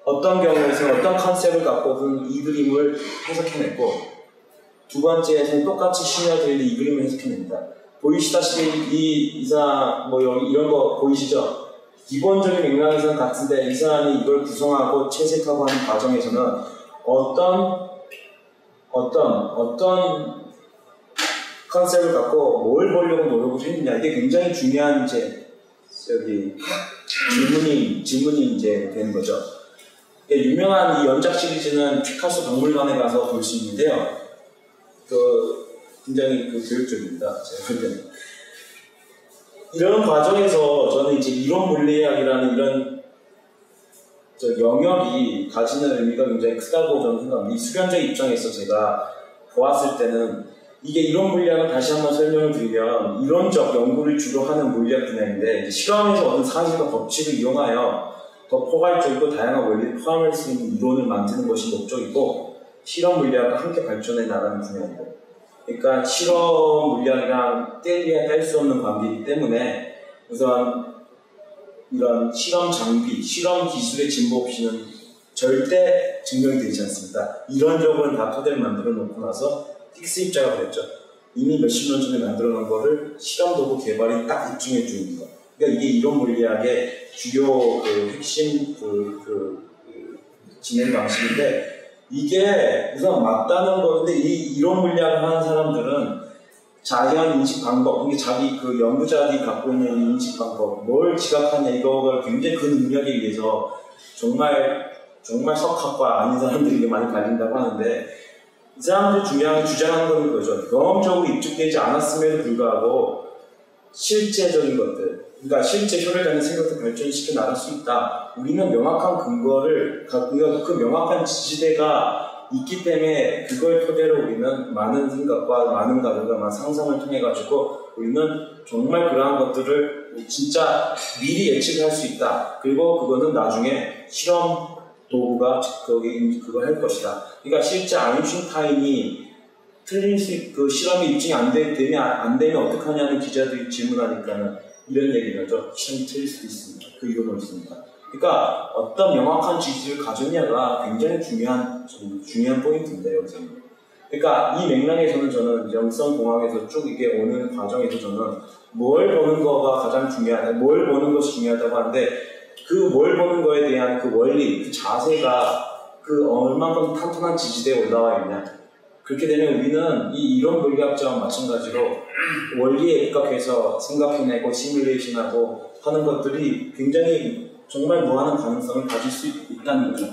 어떤 경우에서 어떤 컨셉을 갖고든 이 그림을 해석해냈고 두 번째에서는 똑같이 시녀들이 이 그림을 해석해냅니다. 보이시다시피 이 사람 이런 거 보이시죠? 기본적인 맥락에서는 같은데 이 사람이 이걸 구성하고 채색하고 하는 과정에서는 어떤 컨셉을 갖고 뭘 보려고 노력을 했느냐 이게 굉장히 중요한 이제 질문이 이제 되는 거죠. 유명한 이 연작 시리즈는 피카소 박물관에 가서 볼 수 있는데요. 그 굉장히 교육적입니다. 제가 볼 때는. 이런 과정에서 저는 이제 이론 물리학이라는 이런 영역이 가지는 의미가 굉장히 크다고 저는 생각합니다. 이 수련자 입장에서 제가 보았을 때는 이게 이론 물리학은 다시 한번 설명을 드리면 이론적 연구를 주로 하는 물리학 분야인데 이제 실험에서 얻은 사실과 법칙을 이용하여 더 포괄적이고 다양한 원리를 포함할 수 있는 이론을 만드는 것이 목적이고 실험 물리학과 함께 발전해 나가는 분야이고 그러니까 실험 물리학이랑 뗄 수 없는 관계이기 때문에 우선 이런 실험 장비, 실험 기술의 진보 없이는 절대 증명이 되지 않습니다. 이론적으로는 다 토대를 만들어 놓고 나서 픽스 입자가 그랬죠. 이미 몇십 년 전에 만들어 놓은 거를 실험 도구 개발이 딱 입증해 주는 거. 그러니까 이게 이론 물리학의 주요 핵심 진행 방식인데 이게 우선 맞다는 건데 이 이론 물리학을 하는 사람들은 자기한 인식 방법, 이게 자기 연구자들이 갖고 있는 인식 방법, 뭘 지각하냐 이거를 굉장히 그 능력에 의해서 정말 석학과 아닌 사람들이 많이 갈린다고 하는데 이 사람들이 주장하는 건 그거죠. 경험적으로 입증되지 않았음에도 불구하고 실제적인 것들, 그러니까 실제 효를 갖는 생각을 발전시켜 나갈 수 있다. 우리는 명확한 근거를 갖고 그 명확한 지지대가 있기 때문에 그걸 토대로 우리는 많은 생각과 많은 가정과 많은 상상을 통해 가지고 우리는 정말 그러한 것들을 진짜 미리 예측할 수 있다. 그리고 그거는 나중에 실험 도구가 그걸 할 것이다. 그러니까 실제 아인슈타인이 틀릴 수 있고 실험이 입증이 안 되면 어떡하냐는 기자들이 질문하니까는 이런 얘기를 하죠. 실험이 틀릴 수도 있습니다. 그 이론은 있습니다. 그러니까 어떤 명확한 지지를 가졌냐가 굉장히 중요한 포인트인데요. 그러니까 이 맥락에서는 저는 영성공학에서 쭉 이게 오는 과정에서 저는 뭘 보는 거가 가장 중요하다, 뭘 보는 것이 중요하다고 하는데 그 뭘 보는 거에 대한 그 원리, 그 자세가 얼만큼 탄탄한 지지대에 올라와 있냐. 그렇게 되면 우리는 이 이론 물리학자와 마찬가지로 원리에 입각해서 생각해내고 시뮬레이션하고 하는 것들이 굉장히 정말 무한한 가능성을 가질 수 있다는 거죠.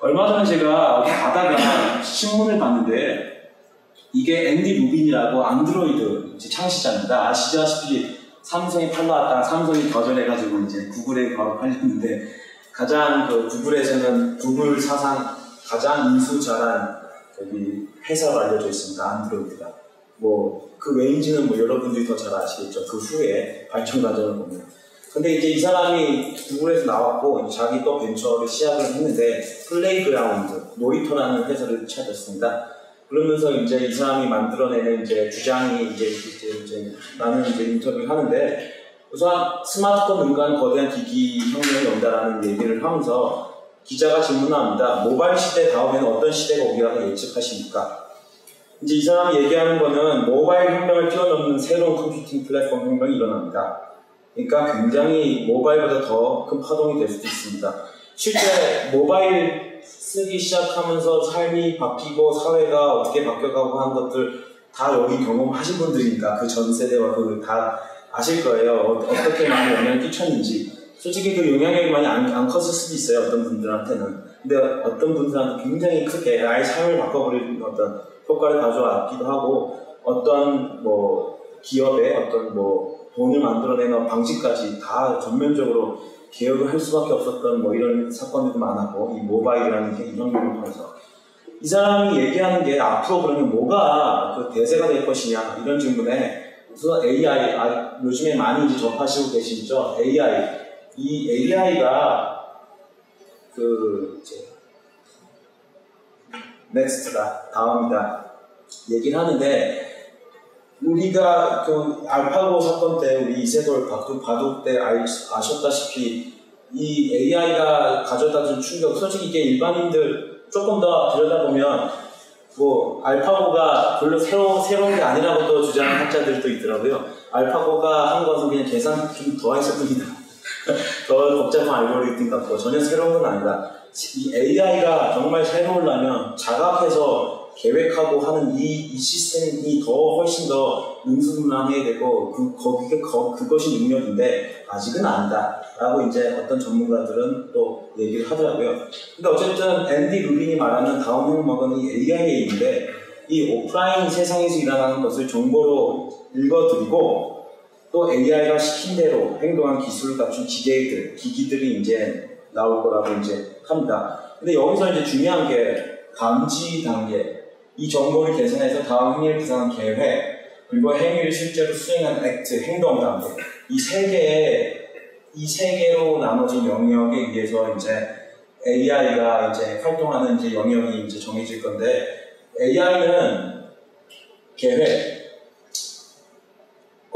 얼마 전에 제가 가다가 신문을 봤는데 이게 앤디 루빈이라고 안드로이드 창시자입니다. 아시다시피 삼성이 팔러왔다가 삼성이 거절해가지고 이제 구글에 바로 팔렸는데 가장 구글에서는 구글 사상 가장 인수 잘한 회사로 알려져 있습니다. 안드로이드가. 그 외인지는 여러분들이 더 잘 아시겠죠. 그 후에 발전 과정을 보면. 근데 이제 이 사람이 구글에서 나왔고 자기 또 벤처를 시작을 했는데 플레이그라운드, 놀이터라는 회사를 찾았습니다. 그러면서 이제 이 사람이 만들어내는 주장이 나는 인터뷰를 하는데 우선 스마트폰 능가한 거대한 기기 혁명이 온다라는 얘기를 하면서 기자가 질문합니다. 모바일 시대 다음에는 어떤 시대가 오리라고 예측하십니까? 이제 이 사람이 얘기하는 거는 모바일 혁명을 뛰어넘는 새로운 컴퓨팅 플랫폼 혁명이 일어납니다. 그러니까 굉장히 모바일보다 더 큰 파동이 될 수도 있습니다. 실제 모바일 쓰기 시작하면서 삶이 바뀌고 사회가 어떻게 바뀌어가고 하는 것들 다 여기 경험하신 분들이니까 그 전 세대와 다 아실 거예요. 어떻게 많은 영향을 끼쳤는지. 솔직히 그 영향력이 많이 안 컸을 수도 있어요. 어떤 분들한테는. 근데 어떤 분들한테 굉장히 크게 아예 삶을 바꿔버리는 어떤 효과를 가져왔기도 하고 어떤 기업의 어떤 돈을 만들어내는 방식까지 다 전면적으로 개혁을 할 수밖에 없었던 이런 사건들도 많았고 이 모바일이라는 게 이런 걸 통해서 이 사람이 얘기하는 게 앞으로 그러면 뭐가 대세가 될 것이냐 이런 질문에 우선 AI 요즘에 많이 이제 접하시고 계시죠. AI 이 AI가 넥스트다 다음이다 얘기를 하는데 우리가 알파고 사건 때 우리 이세돌 바둑 때 아셨다시피 이 AI가 가져다준 충격 솔직히 이게 일반인들 조금 더 들여다보면 알파고가 별로 새로운 게 아니라고 또 주장하는 학자들도 있더라고요. 알파고가 한 것은 그냥 계산 좀 더 했을 뿐이다. 더 복잡한 알고리즘 같고 전혀 새로운 건 아니다. 이 AI가 정말 새로우려면 자각해서 계획하고 하는 이 시스템이 훨씬 더 능수능란해야 되고 그것이 능력인데 아직은 아니다 라고 이제 어떤 전문가들은 또 얘기를 하더라고요. 근데 어쨌든 앤디 루빈이 말하는 다음 혁명은 이 AI인데 이 오프라인 세상에서 일어나는 것을 정보로 읽어드리고 또 AI가 시킨 대로 행동한 기술을 갖춘 기기들이 이제 나올 거라고 이제 합니다. 근데 여기서 이제 중요한 게 감지 단계, 이 정보를 계산해서 다음 행위를 구상한 계획, 그리고 행위를 실제로 수행한 액트, 행동 단계, 이 세 개로 나눠진 영역에 의해서 이제 AI가 이제 활동하는 이제 영역이 이제 정해질 건데, AI는 계획과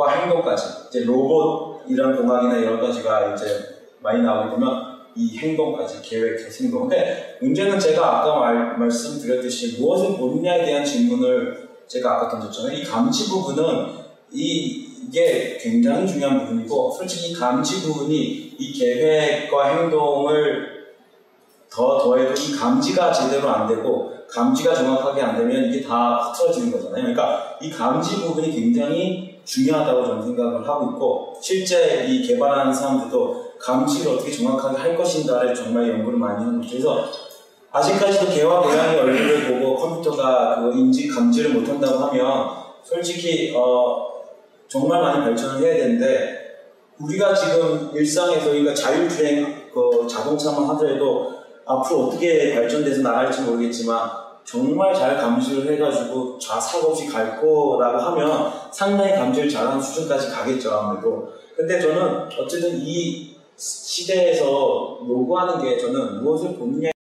행동까지, 이제 로봇 이런 공학이나 여러 가지가 이제 많이 나오게 되면 이 행동까지, 계획, 행동. 근데 문제는 제가 아까 말씀드렸듯이 무엇을 보느냐에 대한 질문을 제가 아까 던졌잖아요. 이 감지 부분은 이게 굉장히 중요한 부분이고, 솔직히 이 감지 부분이 이 계획과 행동을 더해도 이 감지가 제대로 안 되고 감지가 정확하게 안 되면 이게 다 흐트러지는 거잖아요. 그러니까 이 감지 부분이 굉장히 중요하다고 저는 생각을 하고 있고, 실제 이 개발하는 사람들도 감지를 어떻게 정확하게 할 것인가를 정말 연구를 많이 하는 거죠. 그래서 아직까지도 개와 고양이 얼굴을 보고 컴퓨터가 그 인지 감지를 못한다고 하면 솔직히 정말 많이 발전을 해야 되는데, 우리가 지금 일상에서 그러니까 자율주행 그 자동차만 하더라도 앞으로 어떻게 발전돼서 나갈지 모르겠지만 정말 잘 감지를 해가지고 사고 없이 갈 거라고 하면 상당히 감지를 잘하는 수준까지 가겠죠, 아무래도. 근데 저는 어쨌든 이 시대에서 요구하는 게, 저는 무엇을 보느냐가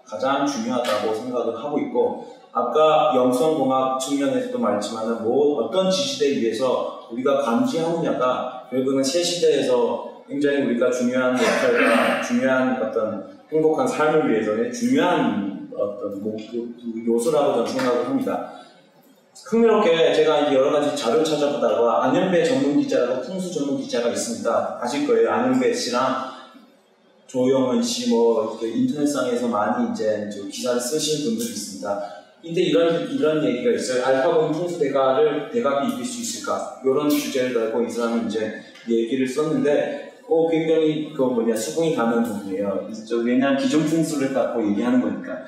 가장 중요하다고 생각을 하고 있고, 아까 영성공학 측면에서도 말했지만 어떤 지시대에 의해서 우리가 감지하느냐가 결국은 새 시대에서 굉장히 우리가 중요한 역할과 중요한 어떤 행복한 삶을 위해서는 중요한 어떤 요소라고 저는 생각을 합니다. 흥미롭게 제가 이제 여러 가지 자료를 찾아보다가 안현배 전문 기자라고 풍수 전문 기자가 있습니다. 아실 거예요. 안현배 씨랑 조영은 씨 이렇게 인터넷상에서 많이 이제 기사를 쓰신 분들이 있습니다. 근데 이런 얘기가 있어요. 알파고는 풍수 대각이 이길 수 있을까? 이런 주제를 달고 이 사람은 이제 얘기를 썼는데, 굉장히 수긍이 가는 부분이에요. 왜냐하면 기존 풍수를 갖고 얘기하는 거니까.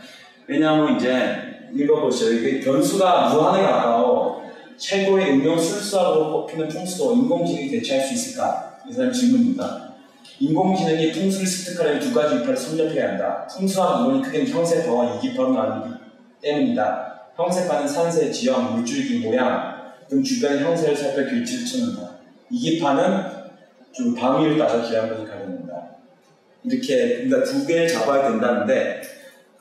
왜냐하면 이제 읽어보시죠. 이게 변수가 무한에 가까워 최고의 응용 술수학으로 꼽히는 풍수도 인공지능이 대체할 수 있을까? 이 사람 질문입니다. 인공지능이 풍수를 습득하려면 두 가지 이파를 섭렵해야 한다. 풍수학 이론이 크게는 형세파와 이기파로 나누기 때문이다. 형세파는 산세, 지형, 물줄기 모양 등 주변의 형세를 살펴 길치를 찾는다. 이기파는 좀 방위를 따져 기한 것을 가져낸다. 이렇게, 그러니까 두 개를 잡아야 된다는데,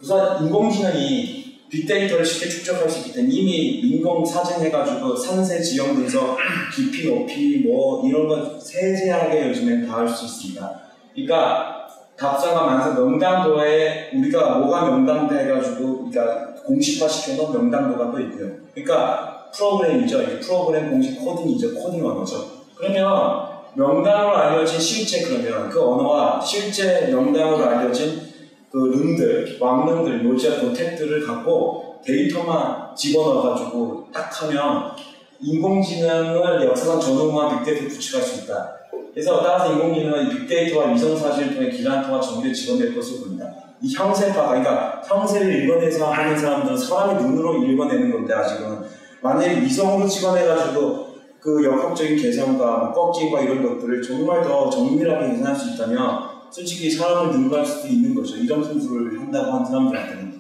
우선 인공지능이 빅데이터를 쉽게 축적할 수 있기 때문에 이미 인공사진해가지고 산세, 지형 분석, 깊이, 높이 이런 거 세세하게 요즘엔 다 할 수 있습니다. 그러니까 답상과 만성 명당도에 우리가 뭐가 명당도 해가지고 그러니까 공식화 시켜놓은 명당도가 또 있고요. 그러니까 프로그램이죠. 이게 프로그램 공식 코딩이죠. 코딩 언어죠. 그러면 명당으로 알려진 그러면 그 언어와 실제 명당으로 알려진 그 릉들, 왕릉들, 요지와 도택들을 갖고 데이터만 집어넣어가지고 딱 하면 인공지능을 역사상 전후무한 빅데이터를 구축할 수 있다. 그래서 따라서 인공지능은 이 빅데이터와 위성사진을 통해 기란통화 정보를 집어낼 것으로 보입니다. 이 형세파가, 그러니까 형세를 읽어내서 하는 사람들은 사람의 눈으로 읽어내는 건데, 아직은 만약에 위성으로 찍어내가지고 그 역학적인 계산과 꺾기과 이런 것들을 정말 더 정밀하게 계산할 수 있다면 솔직히 사람을 능가할 수도 있는 거죠. 이런 풍수를 한다고 하는 사람들한테는.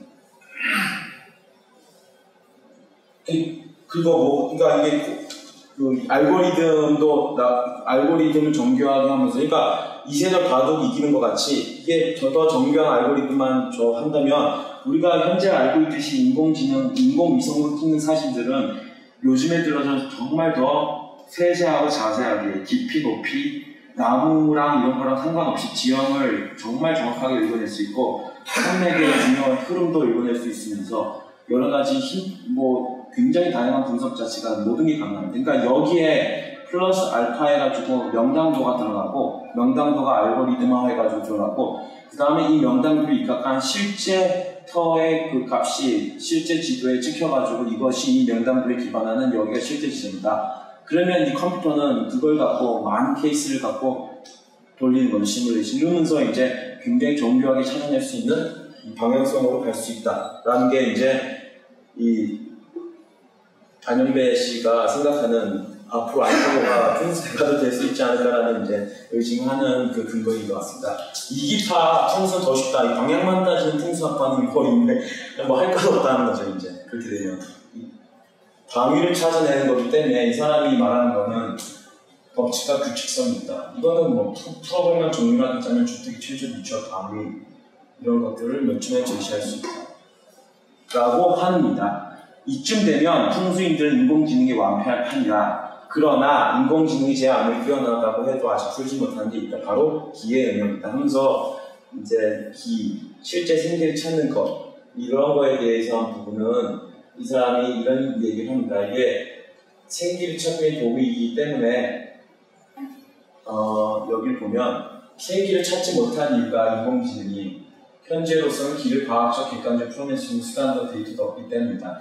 그리고 그러니까 이게 알고리즘을 정교하게 하면서, 그러니까 이세적 바둑이 이기는 것 같이 이게 더 정교한 알고리즘만 한다면 우리가 현재 알고 있듯이 인공위성으로 찍는 사진들은 요즘에 들어서 정말 더 세세하고 자세하게 깊이, 높이, 나무랑 이런 거랑 상관없이 지형을 정말 정확하게 읽어낼 수 있고 산맥의 중요한 흐름도 읽어낼 수 있으면서 여러 가지 굉장히 다양한 분석 자체가 모든 게 가능합니다. 그러니까 여기에 플러스 알파 해가지고 명당도가 들어가고 명당도가 알고리즘화 해가지고 들어가고 그 다음에 이 명당도를 입각한 실제 터의 그 값이 실제 지도에 찍혀가지고 이것이 이 명당도에 기반하는 여기가 실제 지점이다. 그러면 이 컴퓨터는 그걸 갖고 많은 케이스를 갖고 돌리는 건 시뮬레이션 이러면서 이제 굉장히 정교하게 찾아낼 수 있는 방향성으로 갈 수 있다라는 게 이제 이 안현배 씨가 생각하는 앞으로 알파고가 풍수대가도 될 수 있지 않을까라는 이제 의심하는 그 근거인 것 같습니다. 이기파 풍수 더 쉽다. 이 방향만 따지는 풍수학과는 거인데 뭐 할 것 없다는 거죠. 이제 그렇게 되면 방위를 찾아내는 거기 때문에 이 사람이 말하는 거는 법칙과 규칙성이 있다. 이거는 뭐 풀어보면 정밀하게 주택 최저 유추와 방위 이런 것들을 몇 줌에 제시할 수 있다. 라고 합니다. 이쯤 되면 풍수인들은 인공지능이 완패하니라. 그러나 인공지능이 제 아무리 뛰어나다고 해도 아직 풀지 못한 게 있다. 바로 기의 영역이다 하면서 이제 실제 생기를 찾는 것 이런 거에 대해서 한 부분은 이 사람이 이런 얘기를 합니다. 이게 생기를 찾는 도구이기 때문에 여기 보면 생기를 찾지 못한 이유가 인공지능이 현재로서는 기를 과학적 객관적으로 풀어낼 수 있는 수단도 데이터도 없기 때문이다.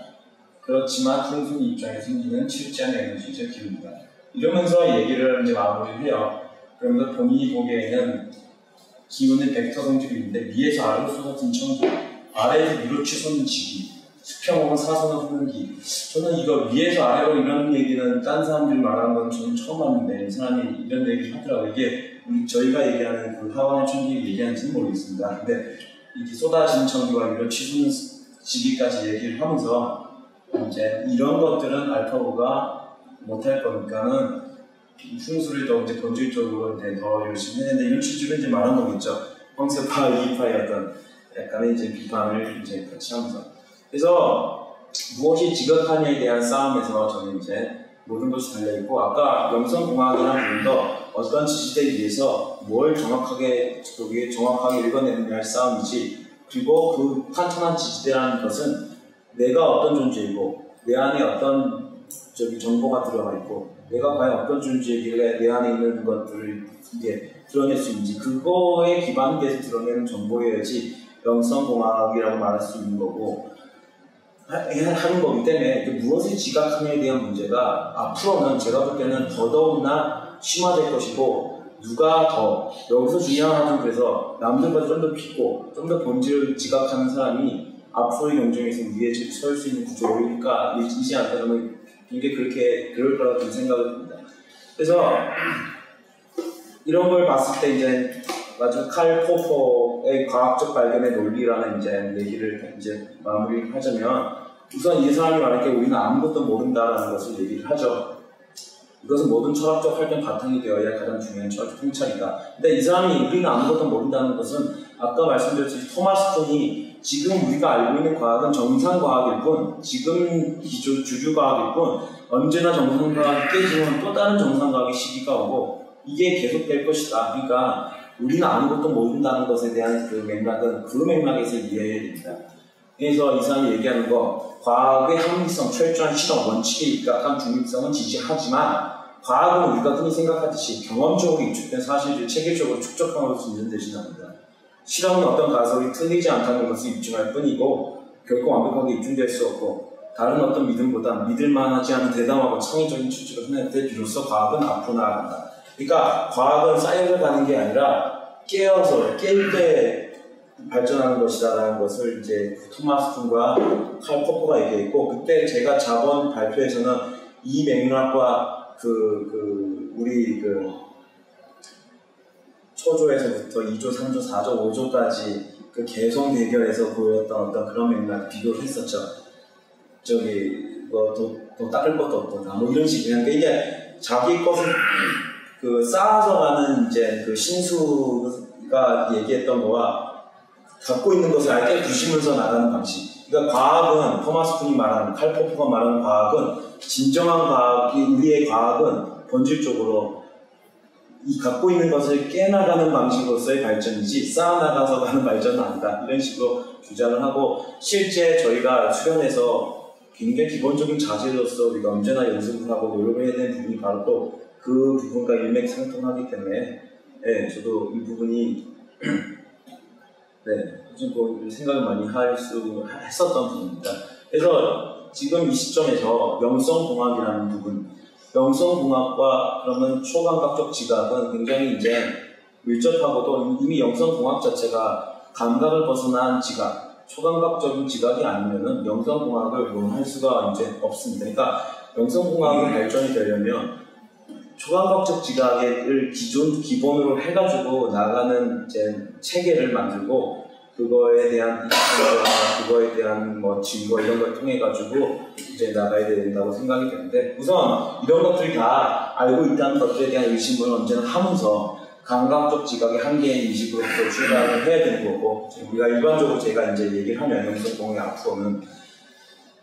그렇지만 풍수인 입장에 생기는 실제한 에너지적 기운이다. 이러면서 얘기를 이제 마무리를 해요. 그러면서 본인이 보기에는 기운은 벡터 성질이 있는데 위에서 아래로 쏟아진 천기, 아래에서 위로 치솟는 지기, 수평 혹은 사선을 흐르는 기. 저는 이거 위에서 아래로 이런 얘기는 딴 사람들이 말하는 건 저는 처음 봤는데 이 사람이 이런 얘기를 하더라고요. 이게 저희가 얘기하는 그 하원의 천기를 얘기하는지는 모르겠습니다. 근데 이렇게 쏟아진 천기와 위로 치솟는 지기까지 얘기를 하면서 이제 이런 것들은 알파고가 못할 거니까는 풍수를 더 이제 본질적으로 이제 더 열심히 해야 되는데 이런 취지로 이제 말한 거겠죠. 황새파, 이기파의 어떤 약간의 이제 비판을 이제 같이 하면서. 그래서 무엇이 지각하냐에 대한 싸움에서 저는 이제 모든 것이 달려있고 아까 영성공학이라는 부분도 어떤 지지대에 의해서 뭘 정확하게 읽어내느냐의 싸움이지 그리고 그 탄탄한 지지대라는 것은 내가 어떤 존재이고 내 안에 어떤 정보가 들어가 있고 내가 과연 어떤 존재이길래 내 안에 있는 것들을 이게 드러낼 수 있는지 그거에 기반돼서 드러내는 정보여야지 영성공학이라고 말할 수 있는 거고 하는 거기 때문에 무엇을 지각하냐에 대한 문제가 앞으로는 제가 볼 때는 더더욱나 심화될 것이고 누가 더 여기서 중요한 것은 그래서 남들보다 좀 더 깊고 좀 더 본질을 지각하는 사람이 앞으로의 경쟁에서 위에 설 수 있는 구조이니까 이지 않다 저는 굉장히 그럴 거라고 생각을 합니다. 그래서 이런 걸 봤을 때 이제 마지막 칼 포퍼의 과학적 발견의 논리라는 이제 얘기를 이제 마무리하자면 우선 이 사람이 말할 때 우리는 아무것도 모른다라는 것을 얘기를 하죠. 이것은 모든 철학적 활동 바탕이 되어야 가장 중요한 철학적 통찰이다. 근데 이 사람이 우리는 아무것도 모른다는 것은 아까 말씀드렸듯이 토마스 쿤이 지금 우리가 알고 있는 과학은 정상과학일 뿐, 지금 주류과학일 뿐, 언제나 정상과학이 깨지면 또 다른 정상과학의 시기가 오고 이게 계속될 것이다. 그러니까 우리는 아무것도 모른다는 것에 대한 그 맥락은 그 맥락에서 이해해야 됩니다. 그래서 이 사람이 얘기하는 거 과학의 합리성, 철저한 실험, 원칙에 입각한 중립성은 지지하지만 과학은 우리가 흔히 생각하듯이 경험적으로 입증된 사실을 체계적으로 축적함으로써 인정되지는 않는다. 실험은 어떤 가설이 틀리지 않다는 것을 입증할 뿐이고 결코 완벽하게 입증될 수 없고 다른 어떤 믿음보다 믿을만하지 않은 대담하고 창의적인 추측을 해낼 때 비로소 과학은 앞으로 나아간다. 그러니까 과학은 쌓여서 가는 게 아니라 깨어서 깰 때 발전하는 것이다라는 것을 이제 토마스 쿤과 칼 포퍼가 얘기했고 그때 제가 자본 발표에서는 이 맥락과 우리 초조에서부터 2조, 3조, 4조, 5조까지 그 개성 대결에서 보였던 어떤 그런 맥락 비교를 했었죠. 더 닦을 것도 없다. 뭐 이런 식이야. 이게 자기 것을 쌓아서 가는 이제 그 신수가 얘기했던 거와 갖고 있는 것을 알게 부시면서 나가는 방식. 그러니까 과학은 토마스 쿤이 말하는 칼 포퍼가 말하는 과학은 진정한 과학이 우리의 과학은 본질적으로 이 갖고 있는 것을 깨나가는 방식으로서의 발전이지 쌓아나가서 가는 발전은 아니다. 이런 식으로 주장을 하고 실제 저희가 수련해서 굉장히 기본적인 자질로서 우리가 언제나 연습을 하고 노력을 해야 되는 부분이 바로 또 그 부분과 일맥상통하기 때문에 저도 이 부분이 좀 생각을 많이 했었던 부분입니다. 그래서 지금 이 시점에서 영성공학이라는 부분 영성공학과 그러면 초감각적 지각은 굉장히 이제 밀접하고도 이미 영성공학 자체가 감각을 벗어난 지각, 초감각적인 지각이 아니면은 영상공학을 논할 수가 이제 없습니다. 그러니까 영상공학이 발전이 되려면 초감각적 지각을 기본으로 해가지고 나가는 이제 체계를 만들고 그거에 대한 입증과 그거에 대한 뭐 증거 이런 걸 통해 가지고 이제 나가야 된다고 생각이 되는데 우선 이런 것들이 다 알고 있다는 것들에 대한 의심을 언제나 하면서 감각적 지각의 한계의 인식으로부터 출발을 해야 되는 거고 우리가 일반적으로 제가 이제 얘기를 하면 영상공학의 앞으로는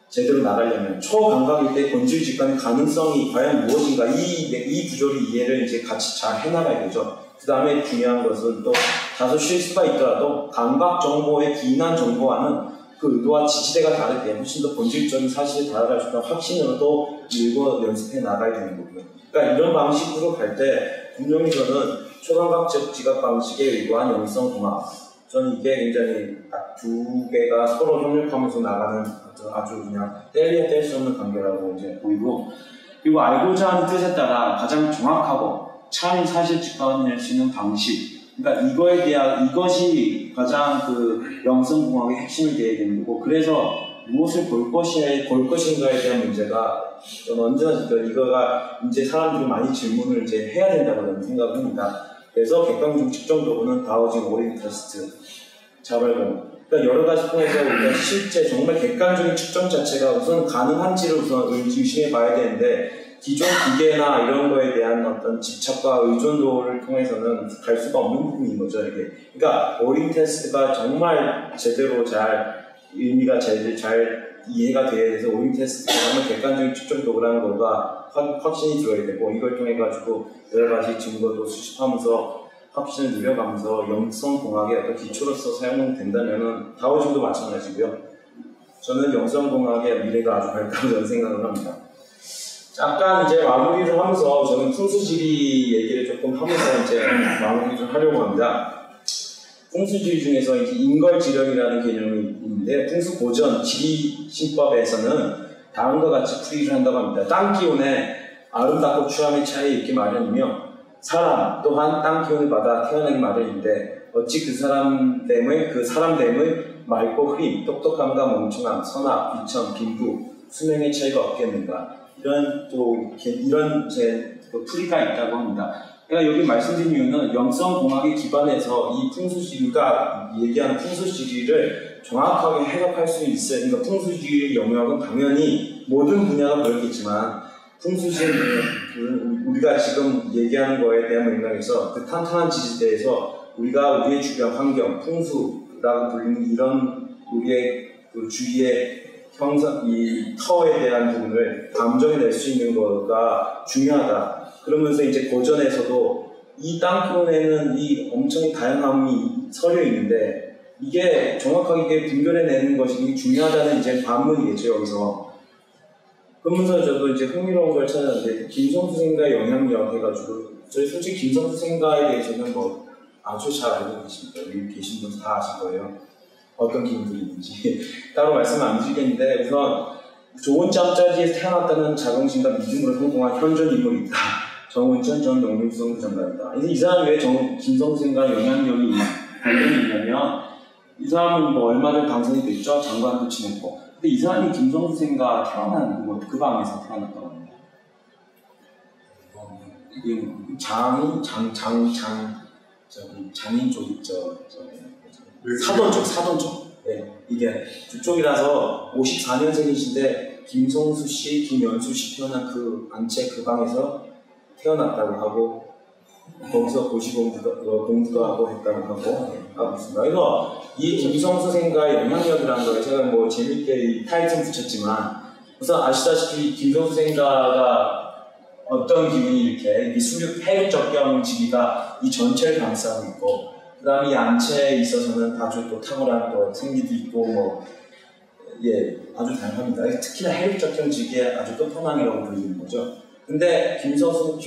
제대로 나가려면 초감각일 때 본질 직관의 가능성이 과연 무엇인가 이 구조를 이해를 이제 같이 잘 해나가야 되죠. 그 다음에 중요한 것은 또 다소 실수가 있더라도 감각 정보의 기인한 정보와는 그 의도와 지지대가 다르게 훨씬 더 본질적인 사실에 다가갈 수 있는 확신으로도 읽어 연습해 나가야 되는 거고요. 그러니까 이런 방식으로 갈 때 분명히 저는 초감각적 지각 방식에 의거한 영성공학 저는 이게 굉장히 딱 두 개가 서로 협력하면서 나가는 아주 그냥 뗄래야 뗄 수 없는 관계라고 이제 보이고 그리고 알고자 하는 뜻에 따라 가장 정확하고 참 사실 직관할 수 있는 방식 그러니까 이거에 대한 이것이 가장 그 영성공학의 핵심이 되어야 되는 거고 그래서 무엇을 볼 것인가에 대한 문제가 저는 언제나 이거가 이제 사람들이 많이 질문을 이제 해야 된다고 저는 생각합니다. 그래서 객관적 측정적으로는 다우징 오링 테스트 자발공 그러니까 여러 가지 통해서 우리가 실제 정말 객관적인 측정 자체가 우선 가능한지를 우선 의심해 봐야 되는데 기존 기계나 이런 거에 대한 어떤 집착과 의존도를 통해서는 갈 수가 없는 부분인 거죠, 이게. 그러니까 오링 테스트가 정말 제대로 잘 의미가 잘 이해가 돼야 돼서 오링 테스트가 정말 객관적인 측정 도구라는 거가 확신이 들어야 되고 이걸 통해 가지고 여러 가지 증거도 수집하면서 확신을 누려가면서 영성공학의 어떤 기초로서 사용된다면은 다우징도 마찬가지고요. 저는 영성공학의 미래가 아주 밝다고 저는 생각을 합니다. 잠깐 이제 마무리를 하면서 저는 풍수지리 얘기를 조금 하면서 이제 마무리 좀 하려고 합니다. 풍수지리 중에서 이제 인걸지력이라는 개념이 있는데 풍수고전 지리신법에서는 다음과 같이 풀이를 한다고 합니다. 땅 기온의 아름답고 추함의 차이에 있기 마련이며 사람 또한 땅 기운을 받아 태어나기 마련인데 어찌 그 사람됨의 맑고 흐림, 똑똑함과 멍청함, 선악, 비천, 빈부, 수명의 차이가 없겠는가 이런 풀이가 있다고 합니다. 제가 여기 말씀드린 이유는 영성공학에 기반해서 이 풍수지리가 얘기하는 풍수지리를 정확하게 해석할 수 있어요. 그러니까 풍수지리의 영역은 당연히 모든 분야가 그렇겠지만 풍수지리는 우리가 지금 얘기하는 거에 대한 맥락에서 그 탄탄한 지지대에서 우리가 우리의 주변 환경, 풍수라고 불리는 이런 우리의 그 주위의 이 터에 대한 부분을 감정해낼 수 있는 거가 중요하다. 그러면서 이제 고전에서도 이 땅기온에는 이 엄청 다양함이 서려 있는데 이게 정확하게 분별해내는 것이 중요하다는 이제 반문이겠죠, 여기서. 그러면서 저도 이제 흥미로운 걸 찾았는데 김성수 생가의 영향력 해가지고 저희 솔직히 김성수 생가에 대해서는 뭐 아주 잘 알고 계십니다. 여기 계신 분 다 아실 거예요. 어떤 기분들이 있는지 따로 말씀 안 드리겠는데 우선 좋은 짬짜리에서 태어났다는 자긍심과 믿음으로 성공한 현존 인물이 있다. 정운천 전 농림수석부 장관이다. 이 사람이 왜 김성수 생가의 영향력이 발견이 있냐면 이 사람은 뭐 얼마 전 당선이 됐죠. 장관도 지냈고 근데 이 사람이 김성수 생가 태어난 그 방에서 태어났다고 합니다. 장인 쪽이 사돈 쪽. 네, 이게 그쪽이라서 54년생이신데 김성수 씨, 김연수 씨 태어난 그 안채 그 방에서 태어났다고 하고 거기서 공부도 하고 했다고 하고 있습니다. 그래서 이 김성수 생가의 영향력이라는 걸 제가 뭐 재밌게 이 타이틀 붙였지만 우선 아시다시피 김성수 생가가 어떤 기분이 이렇게 해륙적경 지리가 이 전체를 감싸고 있고 그 다음에 이 안채에 있어서는 아주 또 탁월한 또 생기도 있고 아주 다양합니다. 특히나 해륙적경 지기에 아주 끝판왕이라고 불리는 거죠. 근데 김성수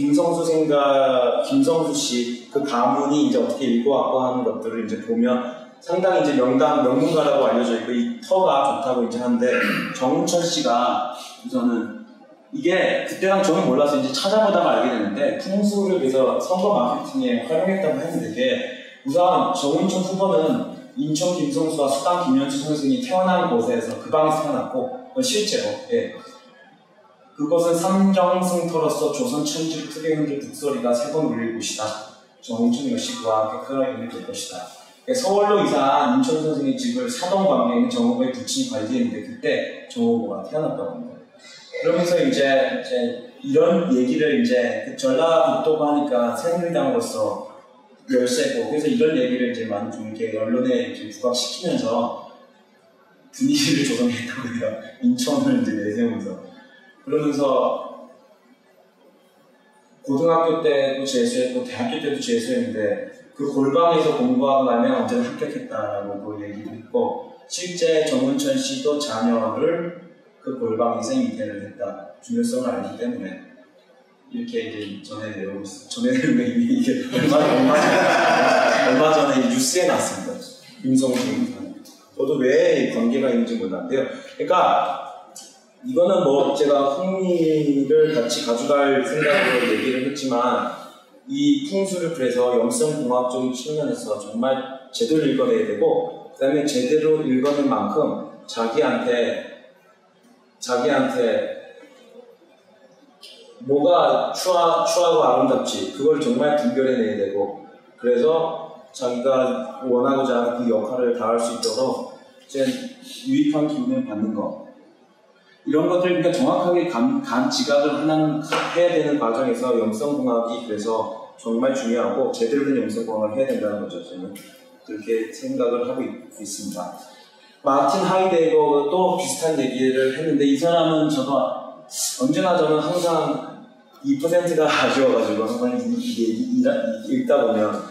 씨 그 가문이 이제 어떻게 읽어왔고 하는 것들을 이제 보면 상당히 이제 명문가라고 알려져 있고 이 터가 좋다고 이제 하는데 정운천 씨가 우선은 이게 그때랑 저는 몰라서 이제 찾아보다가 알게 됐는데 풍수를 위해서 선거 마케팅에 활용했다고 했는데 이게 우선 정운천 후보는 인천 김성수와 수당 김현수 선생이 태어난 곳에서 그 방에서 태어났고 실제로 예. 그것은 삼정승터로서 조선 천지 크게 흔들 북소리가 세 번 울릴 곳이다. 정홍천 역시 그와 함께 크게 연결될 것이다. 서울로 이사한 인천 선생의 집을 사동 방면에 있는 정호고의 부친이 관리했는데 그때 정호고가 태어났다고 합니다. 그러면서 이제 이런 얘기를 이제 전라북도가 하니까 새누리당으로서 열세고 그래서 이런 얘기를 이제 많이 좀 이렇게 언론에 이제 부각시키면서 분위기를 조성했다고 해요. 인천을 이제 내세우면서 그러면서 고등학교 때도 재수했고 대학교 때도 재수했는데 그 골방에서 공부하고 나면 언제나 합격했다라고 그 얘기를 했고 실제 정은천 씨도 자녀를 그 골방에서 잉태를 했다. 중요성을 알기 때문에 이렇게 이제 전해내려고 있습니다. 전해내는 이미 이게 얼마 전에 뉴스에 났습니다. 임성수 저도 왜 관계가 있는지 몰랐는데요. 그러니까 이거는 뭐 제가 흥미를 같이 가져갈 생각으로 얘기를 했지만 이 풍수를 그래서 영성공학적인 측면에서 정말 제대로 읽어내야 되고 그 다음에 제대로 읽어낸 만큼 자기한테 뭐가 추하고 아름답지 그걸 정말 분별해내야 되고 그래서 자기가 원하고자 하는 그 역할을 다할 수 있도록 이제 유익한 기운을 받는 것 이런 것들을 그러니까 정확하게 지각을 하나는 해야 되는 과정에서 영성공학이 그래서 정말 중요하고 제대로 된 영성공학을 해야 된다는 거죠. 저는 그렇게 생각을 하고 있습니다. 마틴 하이데거도 비슷한 얘기를 했는데 이 사람은 저도 언제나 저는 항상 2%가 아쉬워가지고 항상 읽다 보면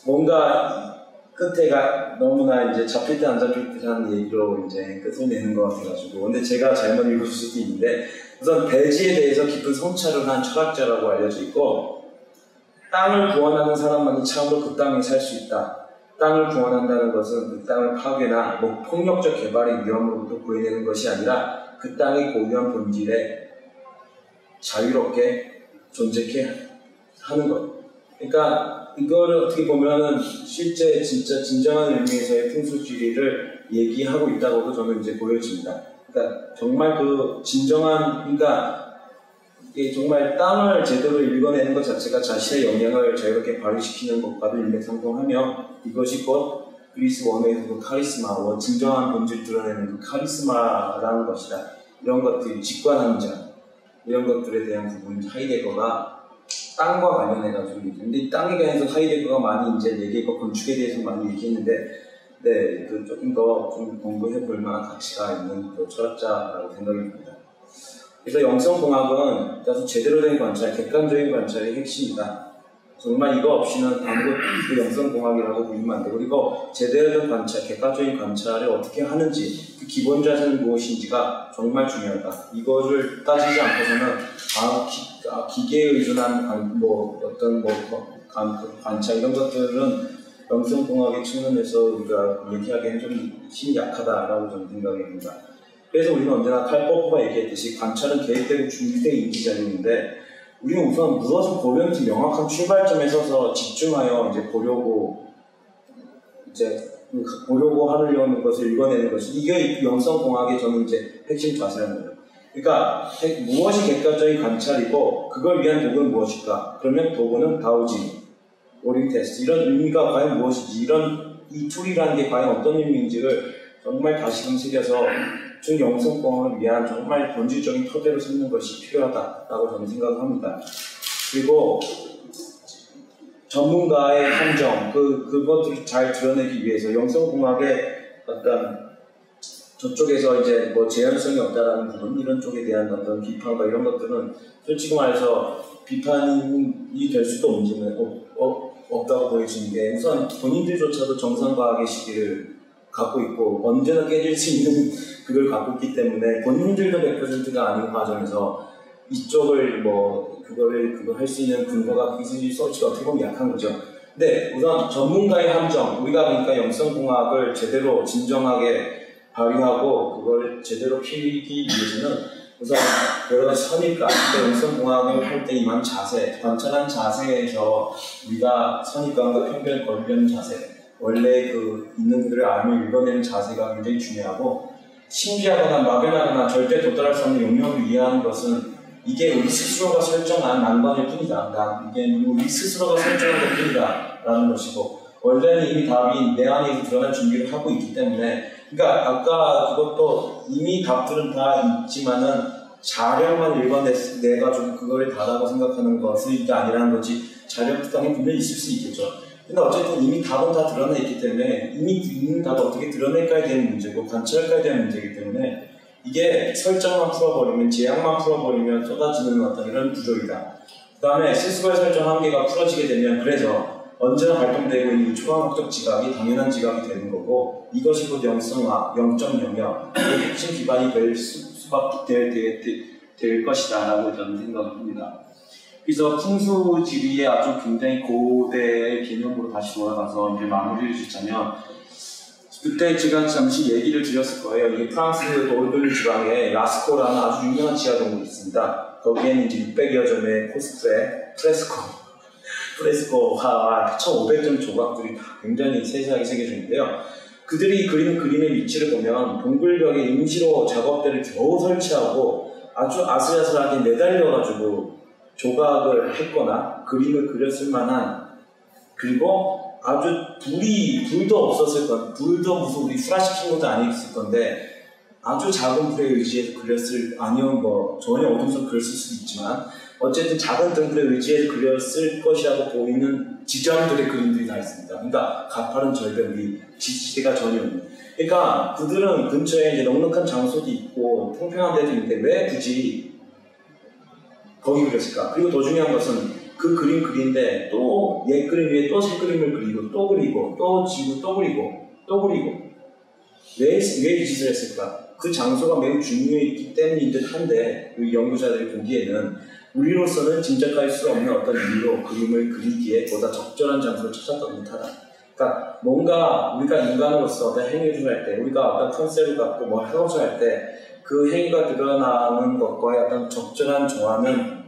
뭔가 끝에가 너무나 이제 잡힐 때 안 잡힐 때 하는 얘기로 이제 끝을 내는 것 같아가지고 근데 제가 잘못 읽을 수도 있는데 우선 대지에 대해서 깊은 성찰을 한 철학자라고 알려져 있고 땅을 구원하는 사람만이 참으로 그 땅에 살 수 있다. 땅을 구원한다는 것은 그 땅을 파괴나 폭력적 개발의 위험으로부터 구해내는 것이 아니라 그 땅의 고유한 본질에 자유롭게 존재케 하는 것. 그러니까 이거를 어떻게 보면은 실제 진짜 진정한 의미에서의 풍수지리를 얘기하고 있다고도 저는 이제 보여집니다. 그러니까 정말 그 진정한 그러니까 이게 정말 땅을 제대로 읽어내는 것 자체가 자신의 영향을 자유롭게 발휘시키는 것과도 일맥상통하며 이것이 곧 그리스 원어에서 그 카리스마, 진정한 본질 드러내는 그 카리스마라는 것이다. 이런 것들이 직관하는 자, 이런 것들에 대한 부분 하이데거가 땅과 관련해가지고 근데 이 땅에 관해서 하이데거가 많이 이제 얘기했고 건축에 대해서 많이 얘기했는데 네, 그 조금 더 좀 공부해 볼 만한 가치가 있는 그 철학자라고 생각이 듭니다. 그래서 영성공학은 따라서 제대로 된 관찰, 객관적인 관찰이 핵심이다. 정말 이거 없이는 아무것도 그 영성공학이라고 부르면 안 되고 그리고 제대로 된 관찰, 객관적인 관찰을 어떻게 하는지 그 기본 자세는 무엇인지가 정말 중요하다. 이거를 따지지 않고서는 기계에 의존한 관찰 이런 것들은 영성공학의 측면에서 우리가 얘기하기에는 좀 힘이 약하다라고 저는 생각이 듭니다. 그래서 우리는 언제나 칼 포프가 얘기했듯이 관찰은 계획되고 준비된 인지작용인데 우리는 우선 무엇을 보려는지 명확한 출발점에 서서 집중하여 이제 보려고 하려는 것을 읽어내는 것이 이게 영성공학의 저는 이제 핵심 자세라는 거예요. 그러니까 무엇이 객관적인 관찰이고 그걸 위한 도구는 무엇일까? 그러면 도구는 다우징, 오링 테스트 이런 의미가 과연 무엇인지 이 툴이라는 게 과연 어떤 의미인지를 정말 다시금 새겨서 영성공학을 위한 정말 본질적인 토대를 삼는 것이 필요하다라고 저는 생각합니다. 그리고 전문가의 함정, 그것들을 잘 드러내기 위해서 영성공학의 어떤 저쪽에서 이제 뭐 재현성이 없다라는 부분, 이런 쪽에 대한 어떤 비판과 이런 것들은 솔직히 말해서 비판이 될 수도 없다고 보여지는 게 우선 본인들조차도 정상과학의 시기를 갖고 있고 언제나 깨질 수 있는 그걸 갖고 있기 때문에 본인들도 100%가 아닌 과정에서 이쪽을 그거 할 수 있는 근거가 솔직히 어떻게 보면 약한 거죠. 근데 우선 전문가의 함정, 우리가 그러니까 영성공학을 제대로 진정하게 발휘하고 그걸 제대로 피우기 위해서는 우선 여러 가지 선입관, 영성공학을 할 때 임한 자세, 관찰한 자세에서 우리가 선입관과 편견을 거르려는 자세 원래 그 있는 그들의 암을 읽어내는 자세가 굉장히 중요하고 신비하거나 막연하거나 절대 도달할 수 없는 영역을 이해하는 것은 이게 우리 스스로가 설정한 난관일 뿐이다. 이게 우리 스스로가 설정한 것 뿐이다 라는 것이고 원래는 이미 답이 내 안에 드러날 준비를 하고 있기 때문에 그러니까 아까 그것도 이미 답들은 다 있지만은 자료만 읽어내가지고 그거를 다라고 생각하는 것은 이게 아니라는 거지 자료도 당연히 분명히 있을 수 있겠죠. 근데 어쨌든 이미 답은 다 드러나 있기 때문에 이미 있는 답을 어떻게 드러낼까에 대한 문제고 관찰할까에 대한 문제이기 때문에 이게 설정만 풀어버리면 제약만 풀어버리면 쏟아지는 어떤 이런 구조이다. 그 다음에 스스로의 설정 한계가 풀어지게 되면 그래서 언제나 발동되고 있는 초과목적 지각이 당연한 지각이 되는 거고 이것이 곧 영성화, 영적 영역의 핵심 기반이 될 것이다 라고 저는 생각을 합니다. 그래서 풍수지리의 아주 굉장히 고대의 개념으로 다시 돌아가서 이제 마무리를 짓자면 그때 제가 잠시 얘기를 드렸을 거예요. 이게 프랑스 오르도르 지방에 라스코라는 아주 유명한 지하동굴이 있습니다. 거기에는 이제 600여 점의 코스프레, 프레스코와 1500점 조각들이 다 굉장히 세세하게 새겨져 있는데요. 그들이 그리는 그림의 위치를 보면 동굴벽에 임시로 작업대를 겨우 설치하고 아주 아슬아슬하게 매달려가지고 조각을 했거나 그림을 그렸을 만한 그리고 아주 불도 없었을 건데 불도 무슨 우리 수라시킨 것도 아니었을 건데 아주 작은 불에 의지해서 그렸을 아니면 뭐 전혀 어둠 속 그렸을 수도 있지만 어쨌든 작은 등불에 의지해서 그렸을 것이라고 보이는 지점들의 그림들이 다 있습니다. 그러니까 가파른 절벽이 지지대가 전혀 없는. 그러니까 그들은 근처에 이제 넉넉한 장소도 있고 평평한 데도 있는데 왜 굳이 거기 그렸을까? 그리고 더 중요한 것은 그 그림 그리는데 또 옛 그림 위에 또 새 그림을 그리고 또 그리고 또 지고 또 그리고 또 그리고 왜 이 짓을 했을까? 그 장소가 매우 중요했기 때문인 듯 한데 우리 연구자들이 보기에는 우리로서는 짐작할 수 없는 어떤 이유로 그림을 그리기에 보다 적절한 장소를 찾았던 듯하다. 그러니까 뭔가 우리가 인간으로서 어떤 행위를 할 때 우리가 어떤 컨셉을 갖고 뭘 하고자 할 때 그 행위가 드러나는 것과의 어떤 적절한 조화는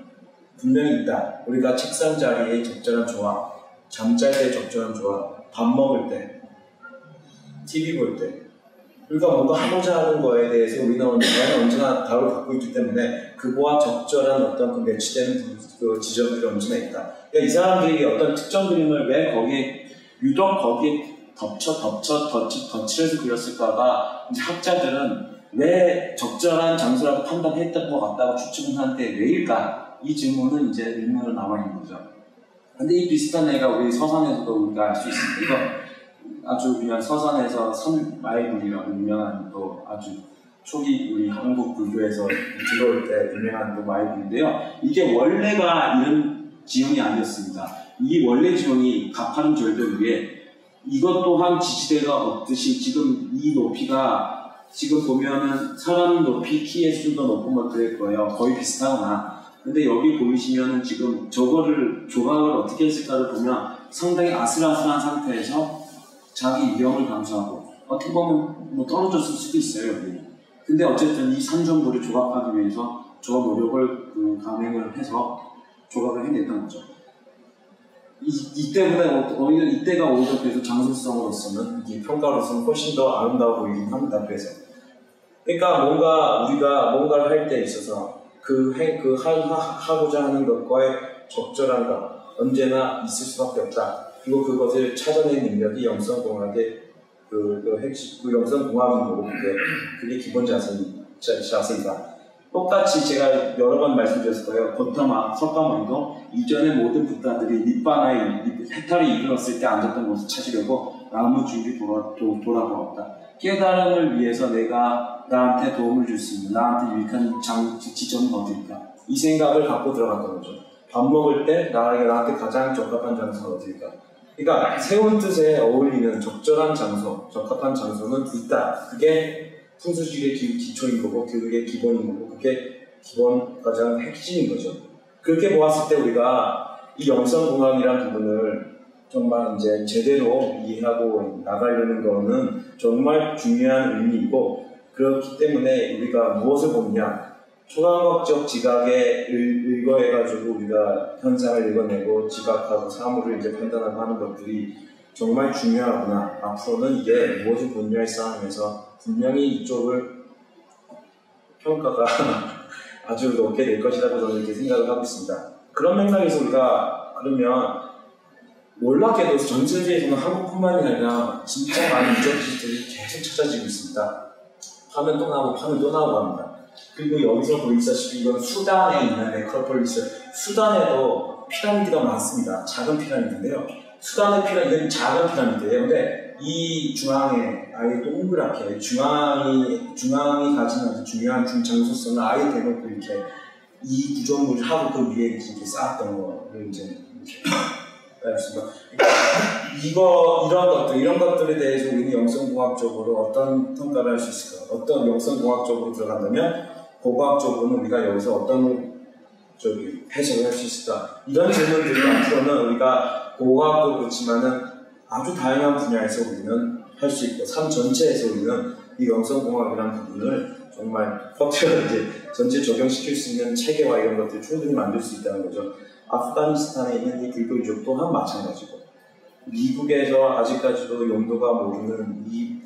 분명히 있다. 우리가 책상 자리에 적절한 조화, 잠잘 때 적절한 조화, 밥 먹을 때, TV 볼 때 우리가 뭔가 하고자 하는 거에 대해서 우리는 언제나 답을 갖고 있기 때문에 그거와 적절한 어떤 그 매치되는 그 지점들이 언제나 있다. 그러니까 이 사람들이 어떤 특정 그림을 왜 유독 거기에 덧칠해서 그렸을까가 이제 학자들은 왜 적절한 장소라고 판단했던 것 같다고 추측은 하는데 왜일까? 이 질문은 이제 의문으로 남아있는 거죠. 근데 이 비슷한 애가 우리 서산에서도 우리가 알 수 있습니다. 이거 아주 그냥 서산에서 선마이불이라고 유명한 또 아주 초기 우리 한국 불교에서 들어올 때 유명한 또 마이불인데요. 이게 원래가 이런 지형이 아니었습니다. 이 원래 지형이 가파른 절벽 위에 이것 또한 지지대가 없듯이 지금 이 높이가 지금 보면은 사람 높이 키의 수준도 높은 것들일 거예요. 거의 비슷하거나. 근데 여기 보이시면은 지금 저거를 조각을 어떻게 했을까를 보면 상당히 아슬아슬한 상태에서 자기 위험을 감수하고 어떻게 보면 뭐 떨어졌을 수도 있어요. 여기. 근데 어쨌든 이 산정도를 조각하기 위해서 저 노력을 감행을 해서 조각을 해냈던 거죠. 이때보다 오히려 이때가 오히려 그래서 장소성으로서는 이 평가로서는 훨씬 더 아름다워 보이긴 합니다. 그래서 그러니까 뭔가 우리가 뭔가를 할 때 있어서 하고자 하는 것과의 적절한가 언제나 있을 수밖에 없다. 그리고 그것을 찾아낸 능력이 영성공학의 핵심 영성공학인 거고 그게 기본 자세이다. 똑같이 제가 여러 번 말씀드렸을 거예요. 고타마, 석가모니도 이전의 모든 부다들이 니빠나의 해탈을 이루었을 때 앉았던 곳을 찾으려고 나무주기 돌아보았다. 깨달음을 위해서 내가 나한테 도움을 줄 수 있는 나한테 유익한 지점은 어딜까? 이 생각을 갖고 들어갔던 거죠. 밥 먹을 때 나한테 가장 적합한 장소는 어딜까? 그러니까 세운 뜻에 어울리는 적절한 장소, 적합한 장소는 있다. 그게 풍수지리의 기초인 거고 그게 기본인 거고 그게 기본 가장 핵심인 거죠. 그렇게 보았을 때 우리가 이 영성공학이라는 부분을 정말 이제 제대로 이해하고 나가려는 거는 정말 중요한 의미이고 그렇기 때문에 우리가 무엇을 보느냐 초강학적 지각에 의거해가지고 우리가 현상을 읽어내고 지각하고 사물을 이제 판단하고 하는 것들이 정말 중요하구나. 앞으로는 이게 모든 분야의 싸움에서 분명히 이쪽을 평가가 아주 높게 될 것이라고 저는 이렇게 생각을 하고 있습니다. 그런 맥락에서 우리가 그러면 놀랍게도 전 세계에서는 한국뿐만이 아니라 진짜 많은 유적지들이 계속 찾아지고 있습니다. 파면 또 나오고 파면 또 나오고 합니다. 그리고 여기서 보이시다시피 이건 수단에 있는 네크로폴리스, 수단에도 피라미드가 많습니다. 작은 피라미드인데요. 수단의 피라미드는 작은 피라미드예요. 근데 이 중앙에 아예 동그랗게 중앙이 가지는 중요한 장소성을 아예 대놓고 이렇게 이 구조물을 하고 그 위에 이렇게 쌓았던 거를 이제 이렇게 알겠습니다. 이런 것들에 대해서 우리는 영성공학적으로 어떤 평가를 할 수 있을까? 어떤 영성공학적으로 들어간다면 고고학적으로는 우리가 여기서 어떤 해석을 할 수 있을까? 이런 질문들이 앞으로는 우리가 고고학도 그렇지만은 아주 다양한 분야에서 우리는 할 수 있고 삶 전체에서 우리는 이 영성공학이라는 부분을 정말 퍼뜨려 이제 전체 적용시킬 수 있는 체계와 이런 것들을 충분히 만들 수 있다는 거죠. 아프가니스탄에 있는 이 불교 유적 또한 마찬가지고 미국에서 아직까지도 용도가 모르는 이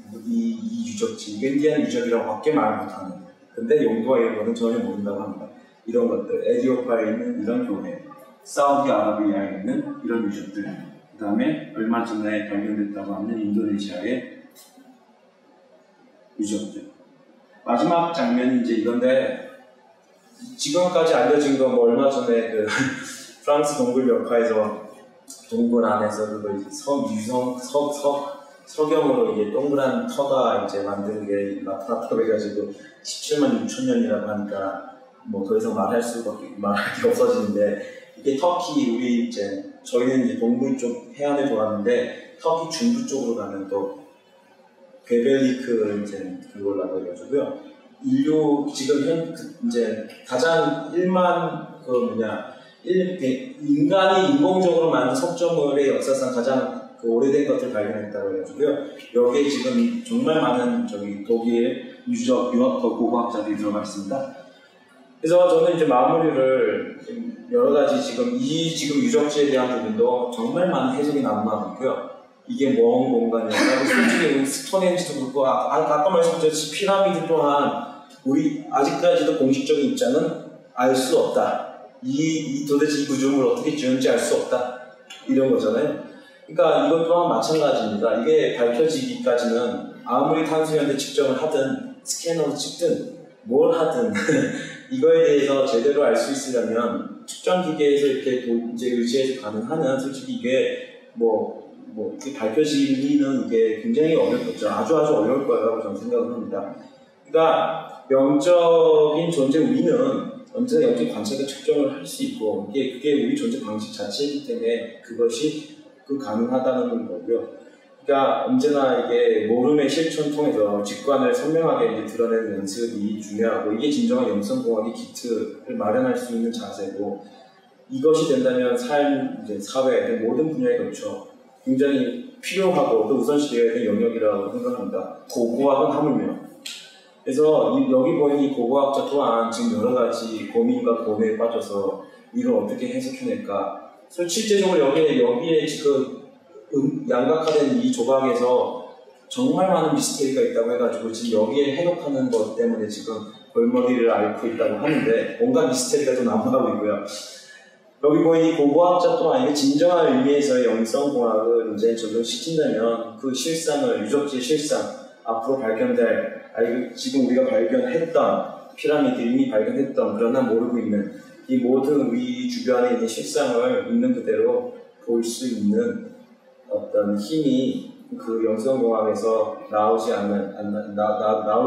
유적지, 인디안 유적이라고 밖에 말 못하는 근데 용도와 이런 거는 전혀 모른다고 합니다. 이런 것들, 에티오피아에 있는 이런 교회, 사우디아라비아에 있는 이런 유적들, 그 다음에 얼마 전에 발견됐다고 하는 인도네시아의 유적들. 마지막 장면이 이제 이건데 지금까지 알려진 거 뭐 얼마 전에 그 프랑스 동굴 벽화에서 동굴 안에서 석영으로 이게 동그란 터가 이제 만드는 게 나타났다고 해가지고 17만 6천 년이라고 하니까 뭐 더 이상 말할 게 없어지는데 이게 터키 우리 이제 저희는 이제 동부 쪽 해안에 돌았는데 터키 중부 쪽으로 가면 또 괴벨리크 이제 그걸라고 해가지고요. 인류 지금 이제 가장 인간이 인공적으로 만든 석조물의 역사상 가장 오래된 것을 발견했다고 해가지고요. 여기에 지금 정말 많은 독일 유학과 고고학자들이 들어가 있습니다. 그래서 저는 이제 마무리를 여러 가지 지금 유적지에 대한 부분도 정말 많은 해석이 난무하고요. 이게 먼 공간이었나? 솔직히 스톤헨지도 그렇고 아까 말씀드렸듯이 피라미드 또한 우리 아직까지도 공식적인 입장은 알 수 없다. 도대체 이 구조물을 어떻게 지었는지 알 수 없다. 이런 거잖아요. 그러니까 이것 또한 마찬가지입니다. 이게 밝혀지기까지는 아무리 탄소연대 측정을 하든 스캐너로 찍든 뭘 하든 이거에 대해서 제대로 알 수 있으려면 측정 기계에서 이렇게 이제 의지해서 가능하면 솔직히 이게 이렇게 밝혀지기는 이게 굉장히 어렵겠죠. 아주 어려울 거라고 저는 생각을 합니다. 그러니까 영적인 존재 우리는 언제나 영적 관찰과 측정을 할 수 있고 그게 우리 존재 방식 자체이기 때문에 그것이 가능하다는 거고요. 그러니까 언제나 이게 모름의 실천 통해서 직관을 선명하게 이제 드러내는 연습이 중요하고 이게 진정한 영성공학의 기틀을 마련할 수 있는 자세고 이것이 된다면 삶, 이제 사회, 모든 분야에 걸쳐 굉장히 필요하고 또 우선시되어야 될 영역이라고 생각합니다. 고고학은 하물며. 그래서 여기 보이는 이 고고학자 또한 지금 여러 가지 고민과 고뇌에 빠져서 이걸 어떻게 해석해낼까. 실제적으로 여기에 지금 양각화된 이 조각에서 정말 많은 미스테리가 있다고 해가지고 지금 여기에 해석하는 것 때문에 지금 골머리를 앓고 있다고 하는데 온갖 미스테리가 좀 남아가고 있고요. 여기 보이는 이 고고학자 또한 이게 진정한 의미에서의 영성공학을 이제 적용시킨다면 그 실상을 유적지의 실상 앞으로 발견될 지금 우리가 발견했던 피라미드 이미 발견했던 그러나 모르고 있는 이 모든 우리 주변에 있는 실상을 있는 그대로 볼 수 있는 어떤 힘이 그 영성공학에서 나올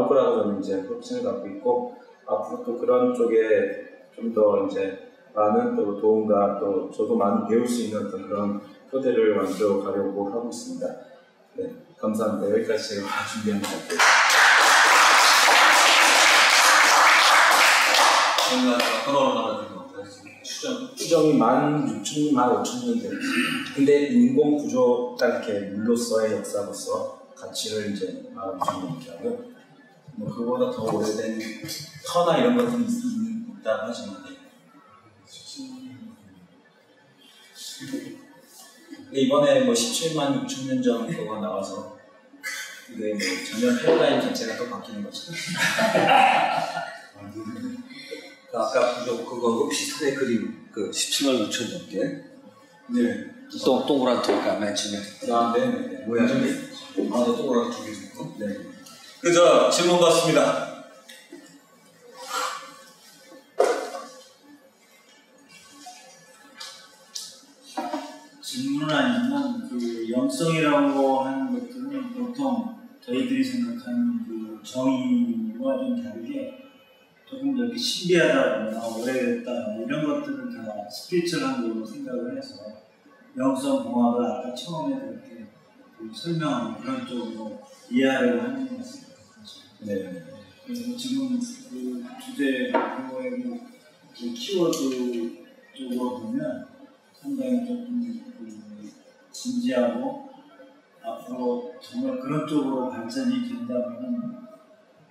거라고 저는 이제 확신을 갖고 있고 앞으로 또 그런 쪽에 좀 더 이제 많은 또 도움과 또 저도 많이 배울 수 있는 어떤 그런 토대를 만들어 가려고 하고 있습니다. 네, 감사합니다. 여기까지 제가 준비한 것 같아요. 추정이 16,000년, 15,000년 되었습니다. 근데 인공 구조가 이렇게 물로서의 역사로서 가치를 이제 15,000년 이렇게 하고요. 뭐 그거보다 더 오래된 터나 이런 것들이 있다 하지만 이번에 뭐 17만 6천 년 정도가 나와서 이게 뭐 전혀 패러다임 자체가 또 바뀌는 거죠. 아까 그거 혹시 사례 그림 그 17만 6천 년 개? 네. 동그란 돌가 맨 처음에. 아, 네. 모양이? 아, 너 동그란 두개 줬고? 네. 그저 질문 받습니다. 질문은 아니지만 그 영성이라고 하는 것들은 보통 저희들이 생각하는 그 정의와 좀 다르게 조금 더 이렇게 신비하다거나 오래됐다 이런 것들은 다 스피리추얼한 걸로 생각을 해서 영성 공학을 아까 처음에 그렇게 그 설명하는 그런 쪽으로 이해하려고 하는 것 같습니다. 네. 그래서 지금 그 주제 그거의 그 키워드 쪽으로 보면 상당히 조금 진지하고 앞으로 정말 그런 쪽으로 발전이 된다면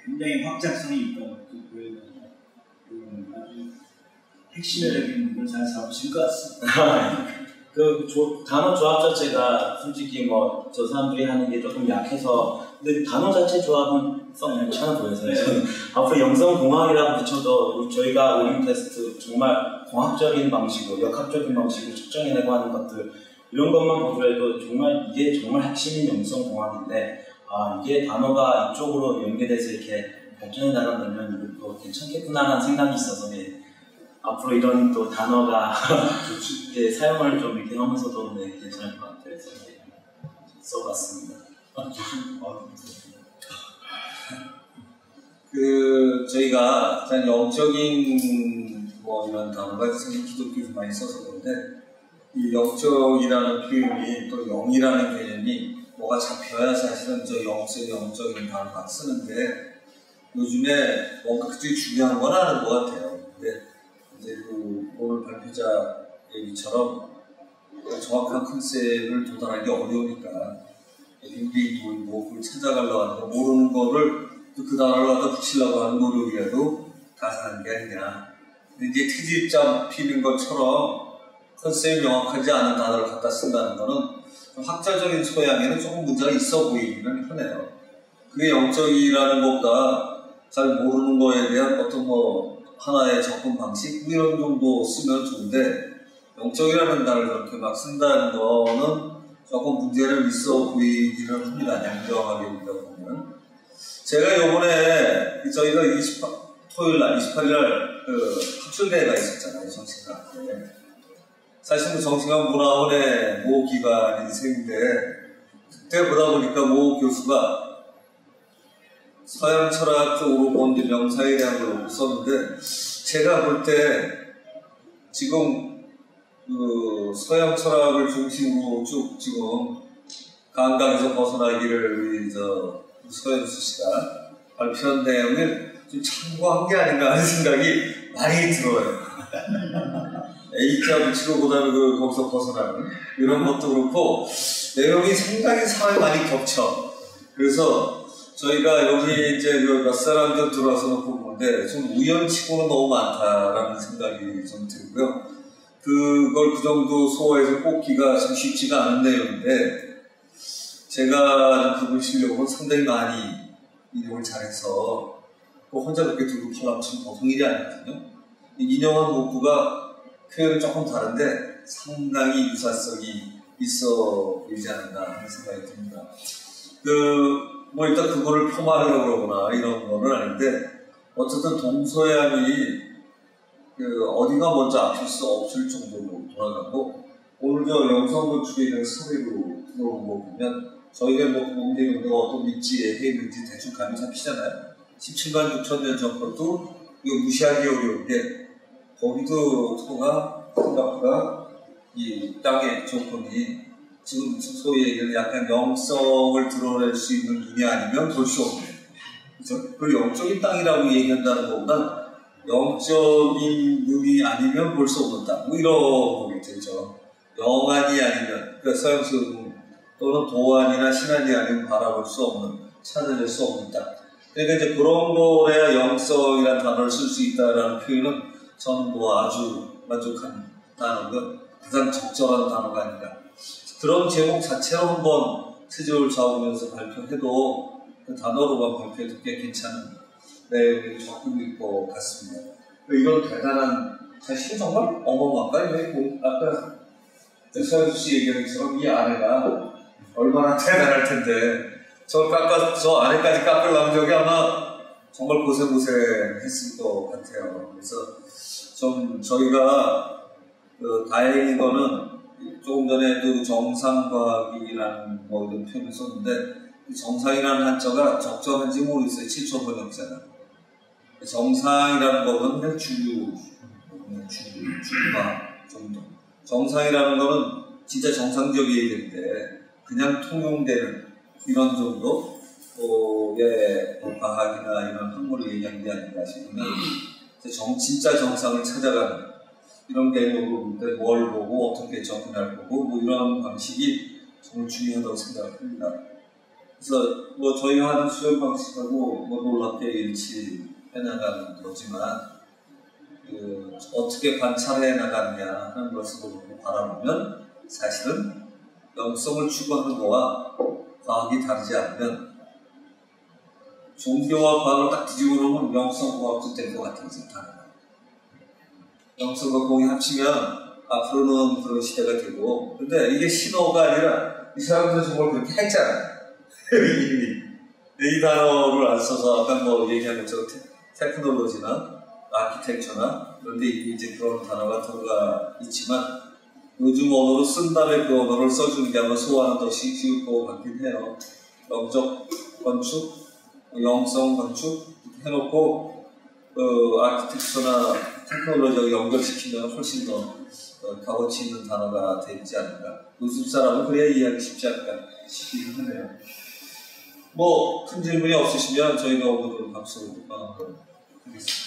굉장히 확장성이 있다고 보여서 아주 핵심적인 걸 잘 잡으신 것 같습니다. 그 단어 조합 자체가 솔직히 뭐 저 사람들이 하는 게 조금 약해서 근데 단어 자체 조합은 썩 괜찮아 보여서요. 저는 앞으로 영성공학이라고 붙여도 저희가 의림 테스트 정말 공학적인 방식으로 역학적인 방식으로 측정해내고 하는 것들 이런 것만 보더라도 정말 이게 정말 핵심인 영성공학인데 이게 단어가 이쪽으로 연계돼서 이렇게 발전해 나간다면 이것도 괜찮겠구나라는 생각이 있어서 앞으로 이런 또 단어가 사용을 좀 이렇게 하면서도 괜찮을 것 같아요. 그래서 써봤습니다. 저희가 영적인 뭐 이런 단어가 사실 기독교에서 많이 써서 그런데 이 영적이라는 표현이 또 영이라는 개념이 뭐가 잡혀야 사실은 저 영적인 단어를 막 쓰는데 요즘에 뭔가 그쪽이 중요한 건 아는 것 같아요. 근데 이제 그 오늘 발표자 얘기처럼 정확한 컨셉을 도달하기 어려우니까 빙빙 돌고 그걸 찾아가려고 하는 거 모르는 거를 그 단어를 갖다 붙이려고 하는 노력이라도 가사하는 게 아니냐. 근데 이제 트집 잡히는 것처럼 컨셉이 명확하지 않은 단어를 갖다 쓴다는 거는 학자적인 소양에는 조금 문제가 있어 보이기는 하네요. 그게 영적이라는 것보다 잘 모르는 거에 대한 어떤 뭐 하나의 접근 방식 이런 정도 쓰면 좋은데 영적이라는 단어를 그렇게 막 쓴다는 거는 조금 문제는 있어 보이기는 합니다. 양정하게 보다 보면. 제가 요번에 저희가 토요일날 28일날 그 학술대회가 있었잖아요. 정신과학에. 사실 뭐 정신과학 문화원의 모 기관인 셈인데 그때 보다 보니까 모 교수가 서양 철학 쪽으로 본 명사에 대한 걸 썼는데 제가 볼 때 지금 그 서양 철학을 중심으로 쭉 지금 강당에서 벗어나기를 우리 서현수 씨가 발표한 내용을 좀 참고한 게 아닌가 하는 생각이 많이 들어요. A자 붙이고 그다음에 거기서 벗어나는 이런 것도 그렇고 내용이 상당히 상황이 많이 겹쳐. 그래서 저희가 여기 이제 몇 사람 좀 들어와서 놓고 보는데 좀 우연치고는 너무 많다라는 생각이 좀 들고요. 그걸 그 정도 소화해서 뽑기가 참 쉽지가 않은 내용인데 제가 그분 실력은 상당히 많이 인용을 잘해서 혼자 그렇게 들고 팔라면 참 보통 일이 아니거든요. 인용한 문구가 표현은 조금 다른데 상당히 유사성이 있어 보이지 않는다 하는 생각이 듭니다. 뭐 일단 그거를 폄하하려고 그러거나 이런 거는 아닌데 어쨌든 동서양이 어디가 먼저 앞일 수 없을 정도로 돌아가고 오늘 영성 건축에 대한 사례로 들어온 거 보면 저희가 뭐 문제가 어떤 위치에 했는지 대충 감이 잡히잖아요. 17만 6천 년 전 것도 이거 무시하기 어려운 게 거기도 토가 생각보다 이 땅의 조건이 지금 소위 얘기하는 약간 영성을 드러낼 수 있는 눈이 아니면 볼 수 없는 그죠? 그리고 영적인 땅이라고 얘기한다는 것보다 영적인 눈이 아니면 볼 수 없는 땅 뭐 이런 거겠죠. 영안이 아니면 그러니까 서양수 또는 도안이나 신안이 아니면 바라볼 수 없는 찾아낼 수 없는 땅 그러니까 이제 그런 거에야 영성이라는 단어를 쓸 수 있다라는 표현은 저는 뭐 아주 만족한 단어가 가장 적절한 단어가 아닌가. 그런 제목 자체로 한번 트집을 잡으면서 발표해도 그 단어로만 발표해도 꽤 괜찮은 내용이 적극일 것 같습니다. 이런 대단한, 사실 정말 어마어마한, 아까 서현수 씨 얘기한 것처럼 이 아내가 얼마나 대단할 텐데, 저 아내까지 깎으려면 저기 아마 정말 고생했을 것 같아요. 그래서 좀 저희가 다행인 거는 조금 전에도 정상과학이라는 뭐 이런 표현을 썼는데, 정상이라는 한자가 적절한지 모르겠어요. 7초 번역자는. 정상이라는 거는 그냥 주류가 정도. 정상이라는 거는 진짜 정상적이어야 되는데, 그냥 통용되는 이런 정도의 과학이나 이런 학문을 얘기하는 게 아닌가 싶으면, 진짜 정상을 찾아가는 이런 개념으로 볼 때 뭘 보고 어떻게 접근할 거고 뭐 이런 방식이 정말 중요하다고 생각합니다. 그래서 뭐 저희가 하는 수업 방식하고 뭐 놀랍게 일치해 나가는 거지만 어떻게 관찰해 나가느냐 하는 것을 놓고 바라보면 사실은 영성을 추구하는 거와 과학이 다르지 않으면 종교와 과학을 딱 뒤집어 놓으면 영성과학도 될 것 같아요. 영성과 공이 합치면 앞으로는 그런 시대가 되고, 근데 이게 신호가 아니라 이 사람들은 정말 그렇게 했잖아요. 이 단어를 안 써서 아까 뭐 얘기한 것처럼 테크놀로지나 아키텍처나 그런데 이제 그런 단어가 들어가 있지만 요즘 언어로 쓴 다음에 그 언어를 써주는 게 아마 소화는 더 쉬울 것 같긴 해요. 영적 건축, 영성 건축 해놓고 아키텍처나 테크놀로지와 연결시키면 훨씬 더 값어치 있는 단어가 되지 않을까. 요즘 사람은 그래야 이해하기 쉽지 않을까 싶긴 하네요. 뭐 큰 질문이 없으시면 저희가 오늘 박수 하겠습니다.